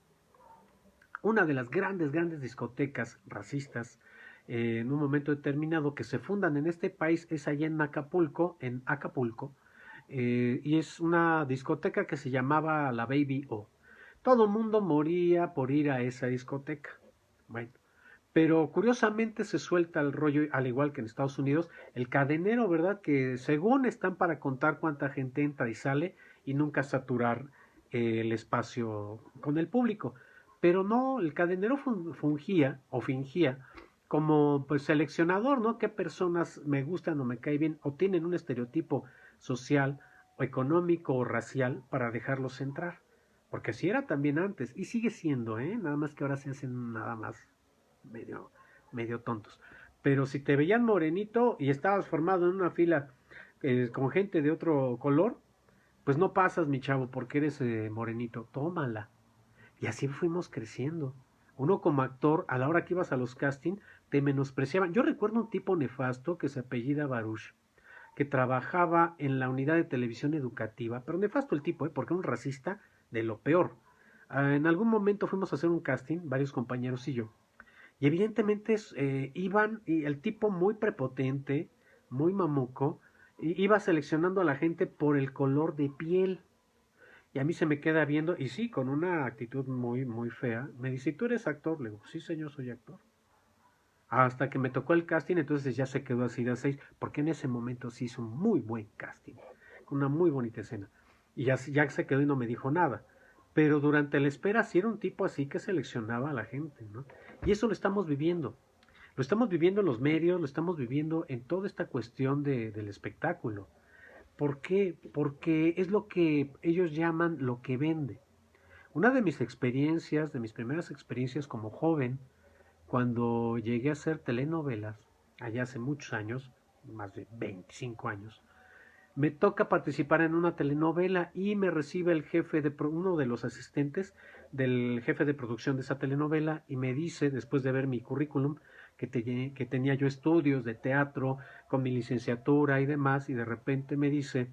Una de las grandes discotecas racistas en un momento determinado que se fundan en este país es allá en Acapulco, y es una discoteca que se llamaba la Baby O. Todo el mundo moría por ir a esa discoteca. Bueno, Pero curiosamente se suelta el rollo, al igual que en Estados Unidos, el cadenero, ¿verdad? Que según están para contar cuánta gente entra y sale y nunca saturar el espacio con el público. Pero no, el cadenero fungía o fingía como pues seleccionador, ¿no? ¿Qué personas me gustan o me caen bien o tienen un estereotipo social o económico o racial para dejarlos entrar? Porque así era también antes y sigue siendo, ¿eh? Nada más que ahora se hacen nada más medio, medio tontos. Pero si te veían morenito y estabas formado en una fila con gente de otro color, pues no pasas, mi chavo, porque eres morenito. Tómala. Y así fuimos creciendo. Uno como actor, a la hora que ibas a los castings, te menospreciaban. Yo recuerdo un tipo nefasto que se apellida Baruch, que trabajaba en la unidad de televisión educativa, pero nefasto el tipo, porque era un racista de lo peor. En algún momento fuimos a hacer un casting, varios compañeros y yo, y evidentemente iban, y el tipo muy prepotente, muy mamuco, iba seleccionando a la gente por el color de piel. Y a mí se me queda viendo, y sí, con una actitud muy, muy fea. Me dice, ¿tú eres actor? Le digo, sí, señor, soy actor. Hasta que me tocó el casting, entonces ya se quedó así de 6, porque en ese momento sí hizo un muy buen casting, una muy bonita escena. Y ya se quedó y no me dijo nada. Pero durante la espera sí era un tipo así que seleccionaba a la gente, ¿no? Y eso lo estamos viviendo. Lo estamos viviendo en los medios, lo estamos viviendo en toda esta cuestión del espectáculo. ¿Por qué? Porque es lo que ellos llaman lo que vende. Una de mis experiencias, de mis primeras experiencias como joven, cuando llegué a hacer telenovelas, allá hace muchos años, más de 25 años, me toca participar en una telenovela y me recibe el jefe de uno de los asistentes del jefe de producción de esa telenovela y me dice, después de ver mi currículum, que tenía yo estudios de teatro con mi licenciatura y demás, y de repente me dice,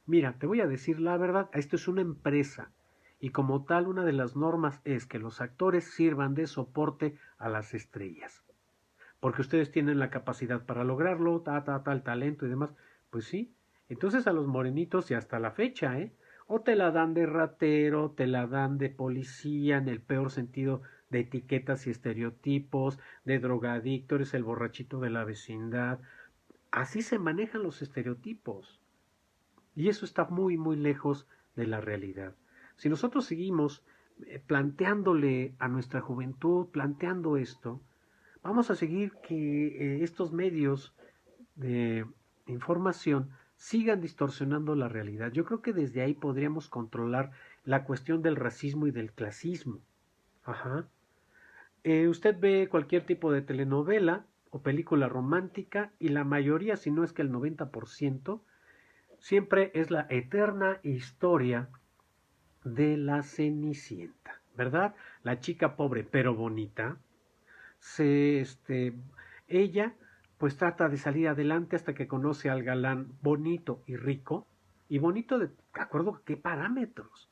mira, te voy a decir la verdad, esto es una empresa y como tal una de las normas es que los actores sirvan de soporte a las estrellas, porque ustedes tienen la capacidad para lograrlo, el talento y demás. Pues sí, entonces a los morenitos y hasta la fecha, ¿eh? O te la dan de ratero, te la dan de policía, en el peor sentido de etiquetas y estereotipos, de drogadicto, eres el borrachito de la vecindad. Así se manejan los estereotipos. Y eso está muy, muy lejos de la realidad. Si nosotros seguimos planteándole a nuestra juventud, planteando esto, vamos a seguir que estos medios de información sigan distorsionando la realidad. Yo creo que desde ahí podríamos controlar la cuestión del racismo y del clasismo. Ajá. Usted ve cualquier tipo de telenovela o película romántica y la mayoría, si no es que el 90%, siempre es la eterna historia de la Cenicienta, ¿verdad? La chica pobre pero bonita, se, ella pues trata de salir adelante hasta que conoce al galán bonito y rico, y bonito de acuerdo a qué parámetros,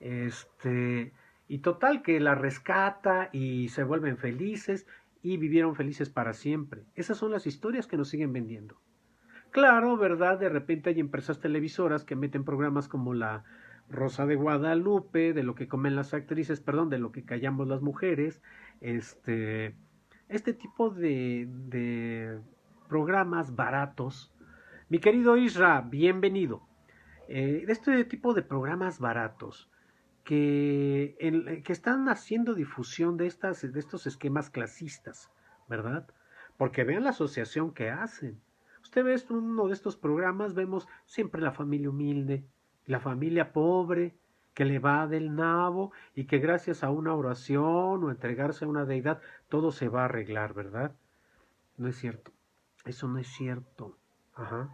este, y total que la rescata y se vuelven felices y vivieron felices para siempre. Esas son las historias que nos siguen vendiendo. Claro, ¿verdad? De repente hay empresas televisoras que meten programas como la Rosa de Guadalupe, de lo que comen las actrices, perdón, de lo que callamos las mujeres, este tipo de programas baratos. Mi querido Isra, bienvenido. De este tipo de programas baratos que están haciendo difusión de estos esquemas clasistas, ¿verdad? Porque vean la asociación que hacen. Usted ve uno de estos programas, vemos siempre la familia humilde, la familia pobre, que le va del nabo y que gracias a una oración o entregarse a una deidad todo se va a arreglar, ¿verdad? No es cierto. Eso no es cierto. Ajá.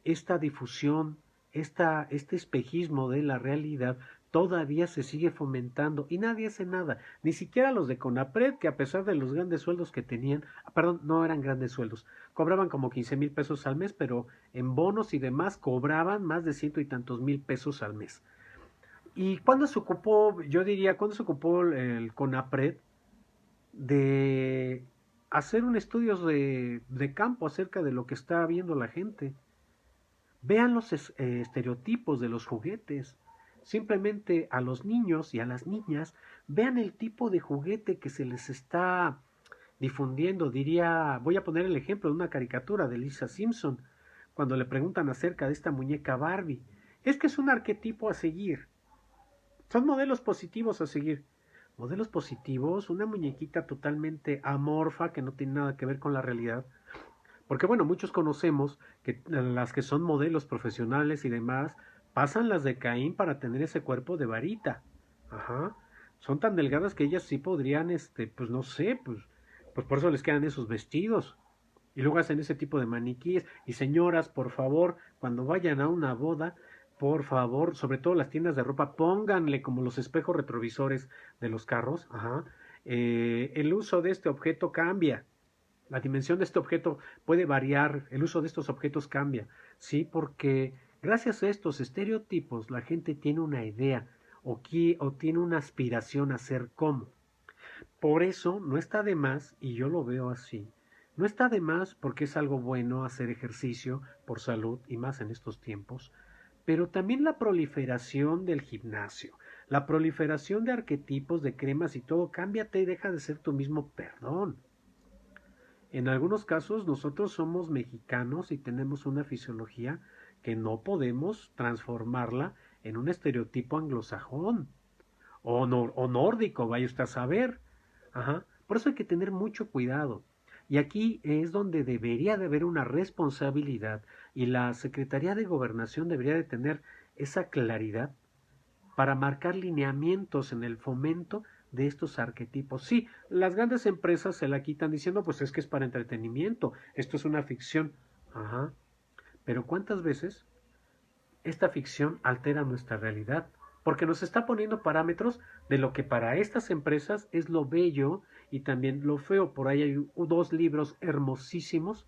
Esta difusión, este espejismo de la realidad todavía se sigue fomentando y nadie hace nada. Ni siquiera los de Conapred, que a pesar de los grandes sueldos que tenían, perdón, no eran grandes sueldos, cobraban como 15,000 pesos al mes, pero en bonos y demás cobraban más de 100 y tantos mil pesos al mes. ¿Y cuándo se ocupó, yo diría, cuándo se ocupó el Conapred de hacer un estudio de campo acerca de lo que está viendo la gente? Vean los estereotipos de los juguetes. Simplemente a los niños y a las niñas, vean el tipo de juguete que se les está difundiendo. Diría, voy a poner el ejemplo de una caricatura de Lisa Simpson, cuando le preguntan acerca de esta muñeca Barbie. Es que es un arquetipo a seguir, son modelos positivos a seguir. Modelos positivos, una muñequita totalmente amorfa que no tiene nada que ver con la realidad. Porque bueno, muchos conocemos que las que son modelos profesionales y demás pasan las de Caín para tener ese cuerpo de varita. Ajá. Son tan delgadas que ellas sí podrían, pues no sé, pues por eso les quedan esos vestidos. Y luego hacen ese tipo de maniquíes. Y señoras, por favor, cuando vayan a una boda, por favor, sobre todo las tiendas de ropa, pónganle como los espejos retrovisores de los carros. Ajá. El uso de este objeto cambia. La dimensión de este objeto puede variar. El uso de estos objetos cambia. Sí, porque gracias a estos estereotipos la gente tiene una idea o tiene una aspiración a ser como. Por eso no está de más, y yo lo veo así, no está de más porque es algo bueno hacer ejercicio por salud y más en estos tiempos, pero también la proliferación del gimnasio, la proliferación de arquetipos, de cremas y todo, cámbiate y deja de ser tú mismo, perdón. En algunos casos nosotros somos mexicanos y tenemos una fisiología que no podemos transformarla en un estereotipo anglosajón o nórdico, vaya usted a saber. Ajá. Por eso hay que tener mucho cuidado. Y aquí es donde debería de haber una responsabilidad y la Secretaría de Gobernación debería de tener esa claridad para marcar lineamientos en el fomento de estos arquetipos. Sí, las grandes empresas se la quitan diciendo, pues es que es para entretenimiento, esto es una ficción. Ajá. Pero ¿cuántas veces esta ficción altera nuestra realidad? Porque nos está poniendo parámetros de lo que para estas empresas es lo bello y también lo feo. Por ahí hay dos libros hermosísimos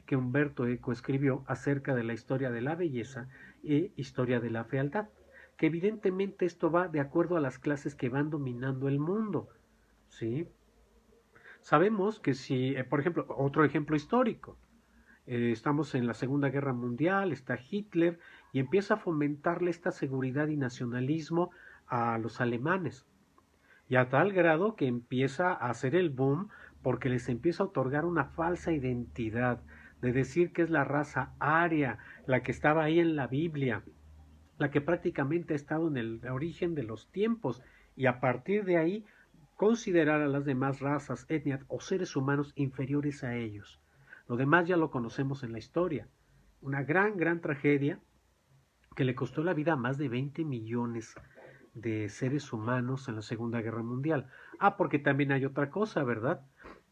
que Humberto Eco escribió acerca de la historia de la belleza e historia de la fealdad, que evidentemente esto va de acuerdo a las clases que van dominando el mundo, ¿sí? Sabemos que si, por ejemplo, otro ejemplo histórico, estamos en la Segunda Guerra Mundial, está Hitler y empieza a fomentarle esta seguridad y nacionalismo a los alemanes. Y a tal grado que empieza a hacer el boom porque les empieza a otorgar una falsa identidad, de decir que es la raza aria, la que estaba ahí en la Biblia, la que prácticamente ha estado en el origen de los tiempos, y a partir de ahí considerar a las demás razas, etnias o seres humanos inferiores a ellos. Lo demás ya lo conocemos en la historia. Una gran, gran tragedia que le costó la vida a más de 20 millones de seres humanos en la Segunda Guerra Mundial. Ah, porque también hay otra cosa, ¿verdad?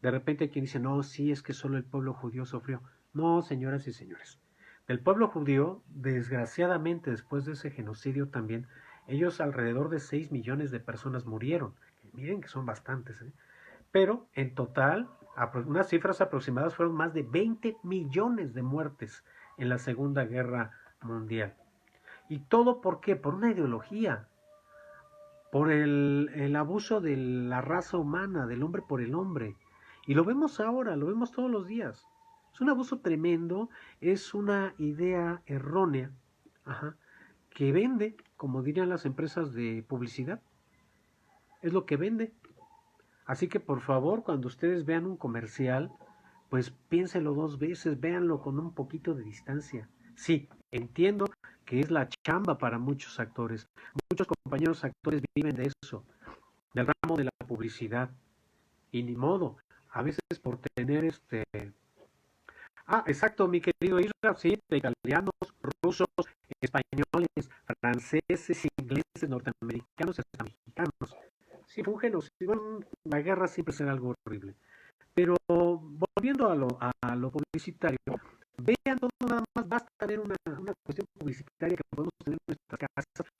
De repente hay quien dice, no, sí, es que solo el pueblo judío sufrió. No, señoras y señores. Del pueblo judío, desgraciadamente, después de ese genocidio también, ellos alrededor de 6 millones de personas murieron. Miren que son bastantes, ¿eh? Pero en total, unas cifras aproximadas fueron más de 20 millones de muertes en la Segunda Guerra Mundial. ¿Y todo por qué? Por una ideología, por el abuso de la raza humana, del hombre por el hombre. Y lo vemos ahora, lo vemos todos los días. Es un abuso tremendo, es una idea errónea, ajá, que vende, como dirían las empresas de publicidad, es lo que vende. Así que por favor, cuando ustedes vean un comercial, pues piénselo dos veces, véanlo con un poquito de distancia. Sí, entiendo que es la chamba para muchos actores. Muchos compañeros actores viven de eso, del ramo de la publicidad. Y ni modo, a veces por tener exacto, mi querido Israel, sí, de italianos, rusos, españoles, franceses, ingleses, norteamericanos, hasta mexicanos. Sí, fue un genocidio. Bueno, la guerra siempre será algo horrible. Pero volviendo a lo publicitario, vean todo nada más, basta ver una cuestión publicitaria que podemos tener en nuestras casas.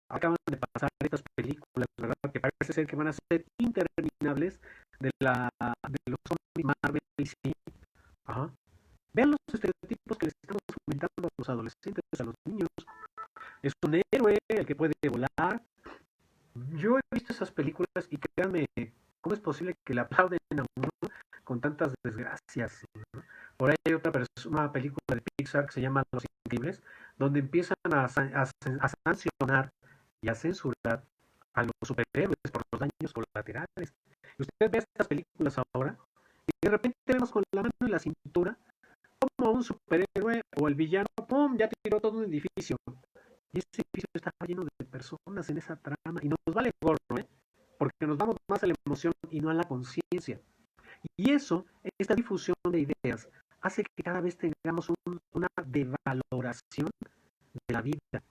Acaban de pasar estas películas, ¿verdad? Que parece ser que van a ser interminables de los zombies Marvel y sí. Ajá. Vean los estereotipos que les estamos comentando a los adolescentes, a los niños. Es un héroe el que puede volar. Yo he visto esas películas y créanme, ¿cómo es posible que le aplauden a uno con tantas desgracias? ¿No? Por ahí hay una película de Pixar que se llama Los Increíbles, donde empiezan a sancionar y a censurar a los superhéroes por los daños colaterales. Y usted ve estas películas ahora y de repente vemos con la mano en la cintura como un superhéroe o el villano, ¡pum!, ya tiró todo un edificio. Y ese edificio está lleno de personas en esa trama y nos vale gorro, ¿eh? Porque nos vamos más a la emoción y no a la conciencia. Y eso, esta difusión de ideas, hace que cada vez tengamos una devaloración de la vida.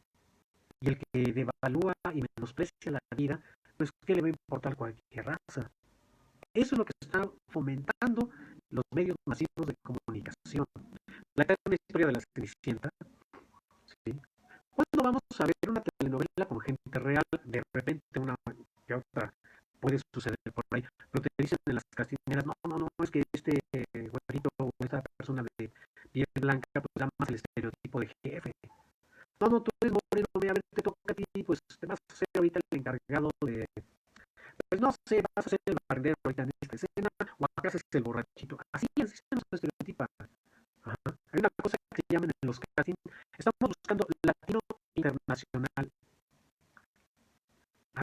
Y el que devalúa y menosprecia la vida, pues ¿qué le va a importar cualquier raza? Eso es lo que está fomentando los medios masivos de comunicación. La gran historia de la Cenicienta, ¿sí? ¿Cuándo vamos a ver una telenovela con gente real? De repente una que otra puede suceder por ahí, pero te dicen en las castineras, no, es que este güerito o esta persona de piel blanca, pues da más el estereotipo de jefe. No, tú eres moreno, a ver, te toca a ti, pues te vas a ser ahorita el encargado de, pues no sé, vas a ser el barrendero ahorita en esta escena, o acá haces el borrachito. Así se nos estereotipa. Ajá. Hay una cosa que se llaman en los castings, estamos buscando latino internacional.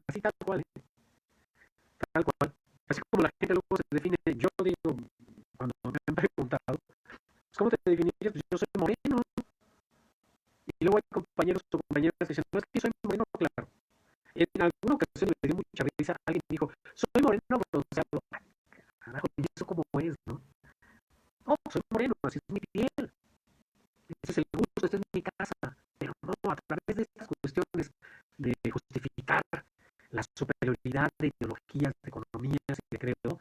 Así tal cual, tal cual. Así como la gente luego se define, yo digo, cuando me han preguntado, pues, ¿cómo te definirías? Pues yo soy moreno. Y luego hay compañeros o compañeras que dicen, no es que yo soy moreno, claro. En alguna ocasión me dio mucha risa, alguien dijo, soy moreno bronceado. Carajo, ¿y eso cómo es, no? No, soy moreno, así es mi piel. Ese es el gusto, esta es mi casa. Pero no, a través de estas cuestiones de justificar la superioridad de ideologías, de economías y de credo,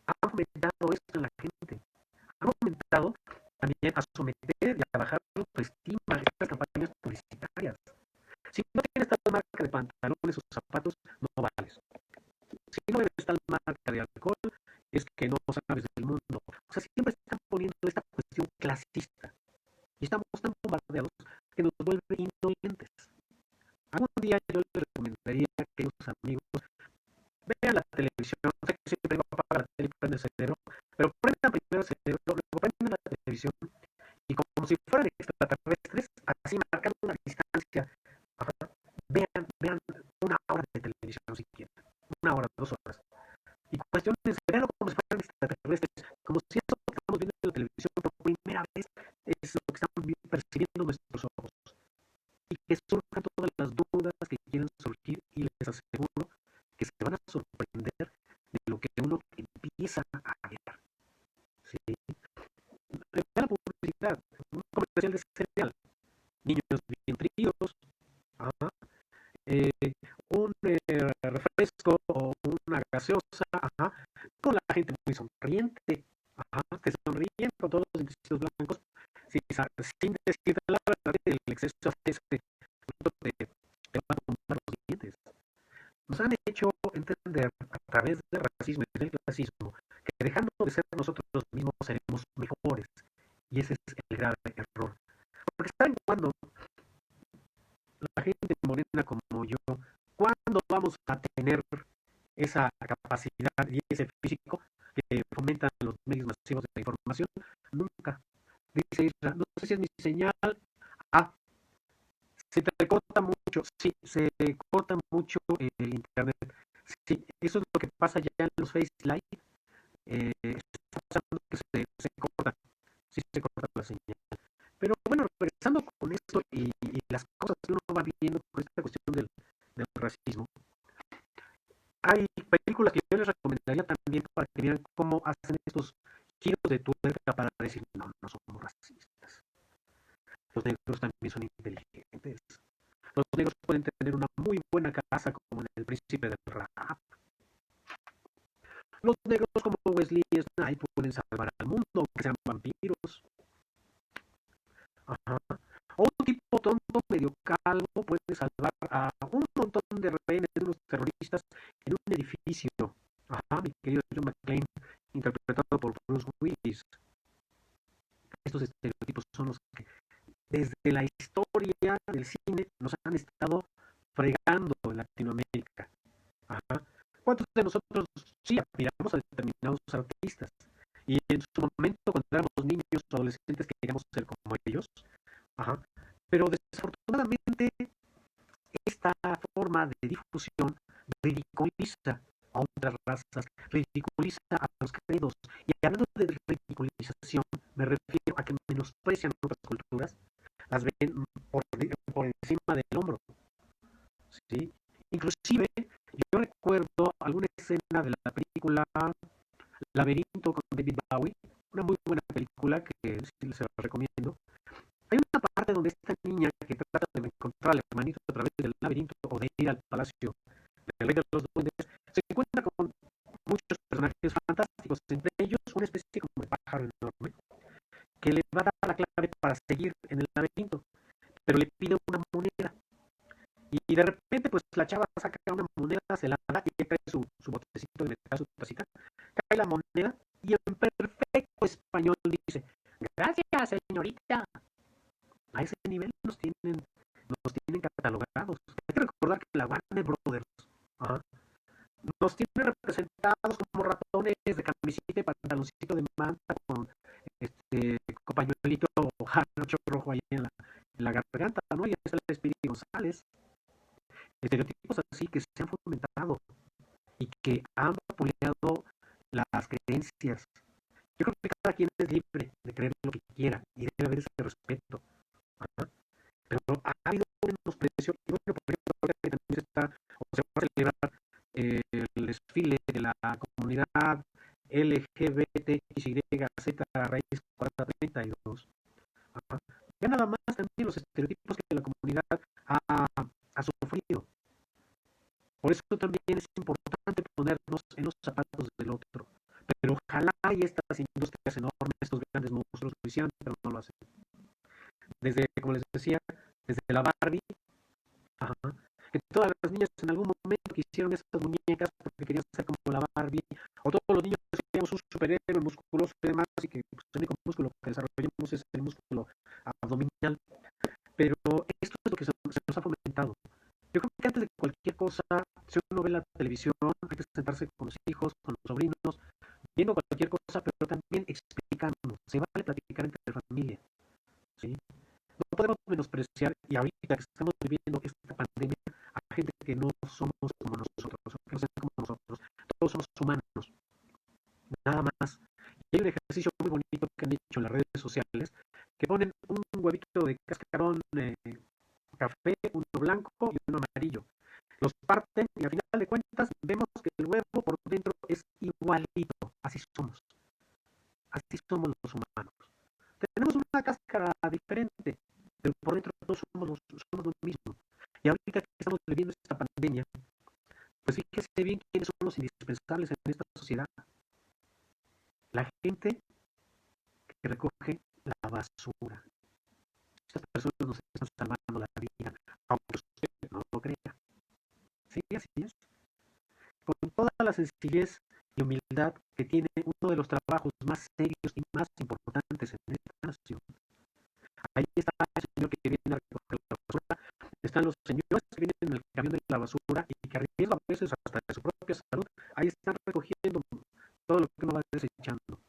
ha aumentado esto en la gente. Ha aumentado también a someter y a bajar la autoestima de estas campañas publicitarias. Si no tienes tal marca de pantalones o zapatos, no vales. Si no bebes tal marca de alcohol, es que no sabes del mundo. O sea, siempre están poniendo esta cuestión clasista. Y estamos tan bombardeados que nos vuelve indolentes. Algún día yo les recomendaría a aquellos amigos vean la televisión. No sé que siempre va a apagar la tele y prende el cerebro, pero prendan primero el cerebro, luego prendan la televisión y como si fueran extraterrestres, así marcando una distancia, vean una hora de televisión si quieren, una hora, 2 horas. Y cuestiones, veanlo como si fueran extraterrestres, como si eso que estamos viendo en la televisión por primera vez es lo que estamos percibiendo nuestros ojos. Y que surjan todas las dudas que quieran surgir y les aseguro que se van a sorprender de lo que uno empieza a ver. ¿Sí? La publicidad, un comercial de cereal, niños bien tríos, ajá, eh, un refresco o una gaseosa, ajá, con la gente muy sonriente, ajá, que sonríen con todos los dientes blancos, sin decir la verdad, el exceso de ese producto te va a tumbar los dientes. Nos han hecho entender a través del racismo y del clasismo que dejando de ser nosotros mismos seremos mejores. Y ese es el grave error. Porque ¿saben cuándo la gente morena como yo, cuándo vamos a tener esa capacidad y ese físico que fomentan los medios masivos de la información? Nunca. Dice Isra, no sé si es mi señal. Ah, se te corta mucho, sí, se corta mucho el internet. Sí, eso es lo que pasa ya en los Face Live. Está pasando que se corta, sí se corta la señal. Pero bueno, regresando con esto y las cosas que uno va viendo con esta cuestión del racismo, hay películas que yo les recomendaría también para que vean cómo hacen estos giros de tuerca para decir, no, no somos racistas. Los negros también son inteligentes. Los negros pueden tener una muy buena casa como en El Príncipe del Rap. Los negros como Wesley Snipes pueden salvar al mundo aunque sean vampiros. Ajá. O un tipo tonto, medio calvo, puede salvar a un montón de rehenes de unos terroristas en un edificio. Ajá, mi querido John McClane, interpretado por Bruce Willis. Estos estereotipos son los que desde la historia del cine nos han estado fregando en Latinoamérica. Ajá. ¿Cuántos de nosotros sí admiramos a determinados artistas? Y en su momento, cuando éramos niños o adolescentes, queríamos ser como ellos. Ajá. Pero desafortunadamente, esta forma de difusión ridiculiza a los credos. Y hablando de ridiculización, me refiero a que menosprecian otras culturas, las ven por encima del hombro, ¿sí? Inclusive, yo recuerdo alguna escena de la película Laberinto con David Bowie, una muy buena película que sí les recomiendo. Hay una parte donde esta niña que trata de encontrar al hermanito a través del laberinto o de ir al palacio del rey de los duendes, se encuentra con muchos personajes fantásticos, entre ellos una especie como de pájaro enorme que le va a dar la clave para seguir en el laberinto, pero le pide una moneda. Y de repente, pues la chava saca una moneda, se la da y cae su botecito de metal, su tacita, cae la moneda y en perfecto español dice: "Gracias, señorita". A ese nivel nos tienen catalogados. Hay que recordar que la Warner Brothers, ajá, nos tiene representados como ratones de camiseta y pantaloncito de manta con pañuelito jarocho rojo ahí en la garganta, ¿no? Y es el Espíritu González. Estereotipos así que se han fomentado y que han vapuleado las creencias. Yo creo que cada quien es libre de creer lo que quiera y debe haber ese respeto. Ajá. Pero ha habido un menosprecio. Y bueno, por ejemplo, ahora que también se está, o se va a celebrar el desfile de la comunidad LGBTXYZ raíz 432. Ajá. Ya nada más también los estereotipos que la comunidad ha sufrido. Por eso también es importante ponernos en los zapatos del otro. Pero ojalá y estas industrias enormes, estos grandes monstruos lo hicieran, pero no lo hacen. Desde, como les decía, desde la Barbie, ajá, que todas las niñas en algún momento quisieron esas muñecas porque querían ser como la Barbie, o todos los niños queríamos un superhéroe musculoso y demás, y que pues, el único músculo que desarrollamos es el músculo abdominal. Pero esto es lo que se nos ha fomentado. Yo creo que antes de cualquier cosa, si uno ve la televisión, hay que sentarse con los hijos, con los sobrinos, viendo cualquier cosa, pero también explicando. Se vale platicar entre familia, ¿sí? No podemos menospreciar, y ahorita que estamos viviendo esta pandemia, a gente que no somos como nosotros, que no sean como nosotros. Todos somos humanos, nada más. Y hay un ejercicio muy bonito que han hecho en las redes sociales, que ponen un huevito de cascarón café, uno blanco y uno amarillo. Los parten y al final de cuentas vemos que el huevo por dentro es igualito. Así somos. Así somos los humanos. Tenemos una cáscara diferente, pero por dentro todos somos lo mismo. Y ahorita que estamos viviendo esta pandemia, pues fíjese bien quiénes son los indispensables en esta sociedad. La gente que recoge la basura. Estas personas nos están salvando la vida, aunque usted no lo crea. Sí, así es. Con toda la sencillez y humildad que tiene uno de los trabajos más serios y más importantes en esta nación. Ahí está el señor que viene a recoger la basura, están los señores que vienen en el camión de la basura y que arriesgan a veces hasta de su propia salud, ahí están recogiendo todo lo que uno va desechando.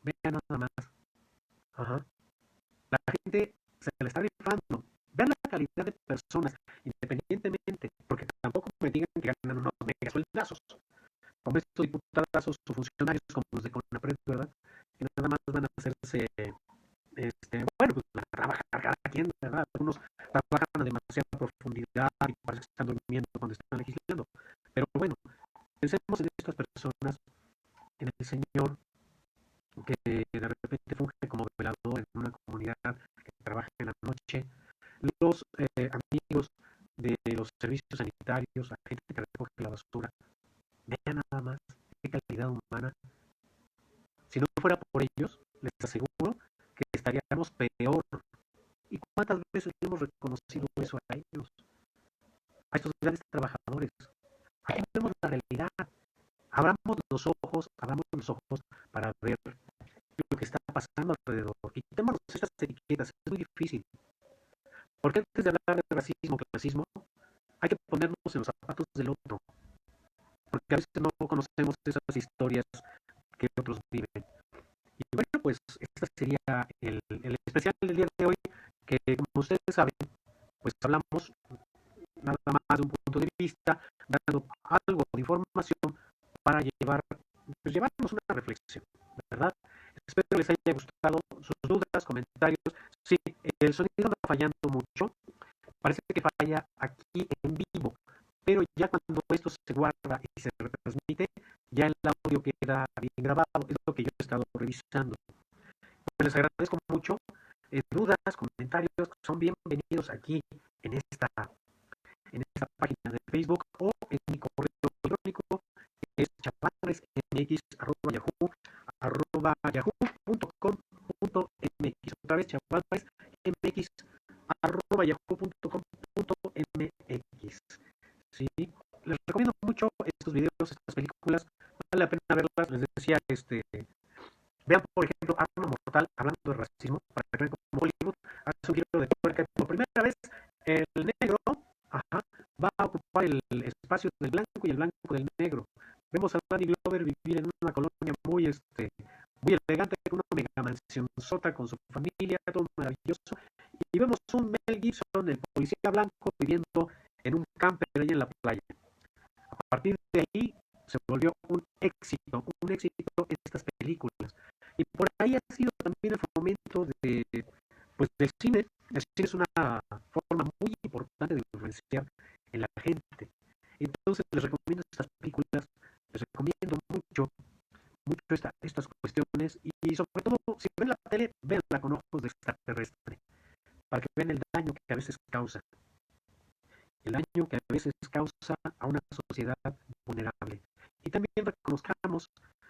Vean nada más. Ajá. La gente se le está rifando. Vean la calidad de personas, independientemente, porque tampoco me digan que ganan unos mega sueldazos, como estos diputados o funcionarios como los de Conapred, ¿verdad? Que nada más van a hacerse, bueno, pues van a trabajar cada quien, ¿verdad? Algunos trabajan a demasiada profundidad y parece que están durmiendo cuando están legislando. Pero bueno, pensemos en estas personas, en el señor que de repente funge como velador en una comunidad que trabaja en la noche, los amigos de los servicios sanitarios, la gente que recoge la basura. Vean nada más qué calidad humana. Si no fuera por ellos, les aseguro que estaríamos peor. ¿Y cuántas veces hemos reconocido eso a ellos? A estos grandes trabajadores. Aquí vemos la realidad. Abramos los ojos para ver lo que está pasando alrededor. Y quitémonos estas etiquetas, es muy difícil. Porque antes de hablar de racismo o clasismo, hay que ponernos en los zapatos del otro. Porque a veces no conocemos esas historias que otros viven. Y bueno, pues este sería el especial del día de hoy, que como ustedes saben, pues hablamos nada más de un punto de vista, dando algo de información para llevar, pues llevarnos una reflexión, ¿verdad? Espero les haya gustado sus dudas, comentarios. Sí, el sonido anda fallando mucho, parece que falla aquí en vivo, pero ya cuando esto se guarda y se retransmite, ya el audio queda bien grabado, es lo que yo he estado revisando. Pues les agradezco mucho. Dudas, comentarios, son bienvenidos aquí en esta página de Facebook o en mi correo electrónico, que es chavaldresmx@yahoo.com.mx. Otra vez, chavaldresmx@yahoo.com.mx. Sí, les recomiendo mucho estos videos, estas películas, vale la pena verlas. Les decía, vean, por ejemplo, Arma Mortal, hablando de racismo, para que vean cómo Hollywood hace un giro de tuerca y por primera vez el negro, ajá, va a ocupar el espacio del blanco y el blanco del negro. Vemos a Danny Glover vivir en una colonia muy elegante, con una mega mansión sota con su familia, todo maravilloso. Y vemos un Mel Gibson, el policía blanco, viviendo en un camper ahí en la playa. A partir de ahí se volvió un éxito estas películas. Y por ahí ha sido también el fomento del cine. El cine es una forma muy importante de influenciar en la gente. Entonces les recomiendo estas películas, les recomiendo mucho estas cuestiones y sobre todo, si ven la tele, véanla con ojos de extraterrestre, para que vean el daño que a veces causa, el daño que a veces causa a una sociedad vulnerable. Y también reconozcamos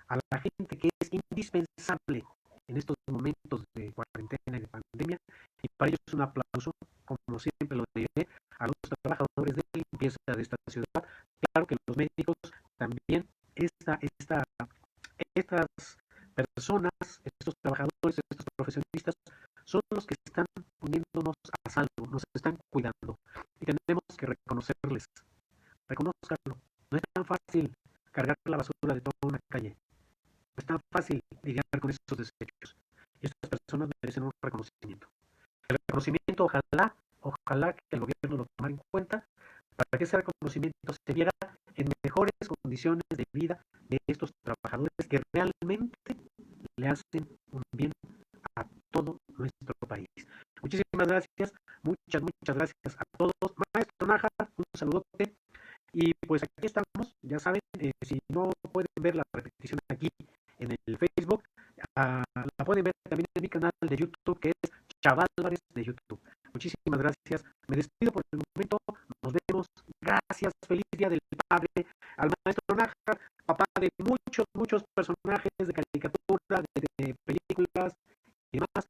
a la gente que es indispensable en estos momentos de cuarentena y de pandemia, y para ello es un aplauso, como siempre lo diré, a los trabajadores de limpieza de esta ciudad. Claro que los médicos también, estas personas, estos trabajadores, estos profesionistas, son los que están poniéndonos a salvo, nos están cuidando. Y tenemos que reconocerles, reconozcanlo. No es tan fácil cargar la basura de toda una calle. No es tan fácil lidiar con esos desechos. Y estas personas merecen un reconocimiento. El reconocimiento, ojalá que el gobierno lo tomara en cuenta para que ese reconocimiento se viera en mejores condiciones de vida de estos trabajadores que realmente le hacen un bien a todo nuestro país. Muchísimas gracias, muchas gracias a todos. Maestro Naja, un saludote. Y pues aquí estamos, ya saben, si no pueden ver la repetición aquí en el Facebook, la pueden ver también en mi canal de YouTube, que es Chaválvarez de YouTube. Muchísimas gracias. Me despido por el momento. Nos vemos. Gracias. Feliz Día del Padre al maestro Nájar, papá de muchos personajes de caricatura, de películas y demás.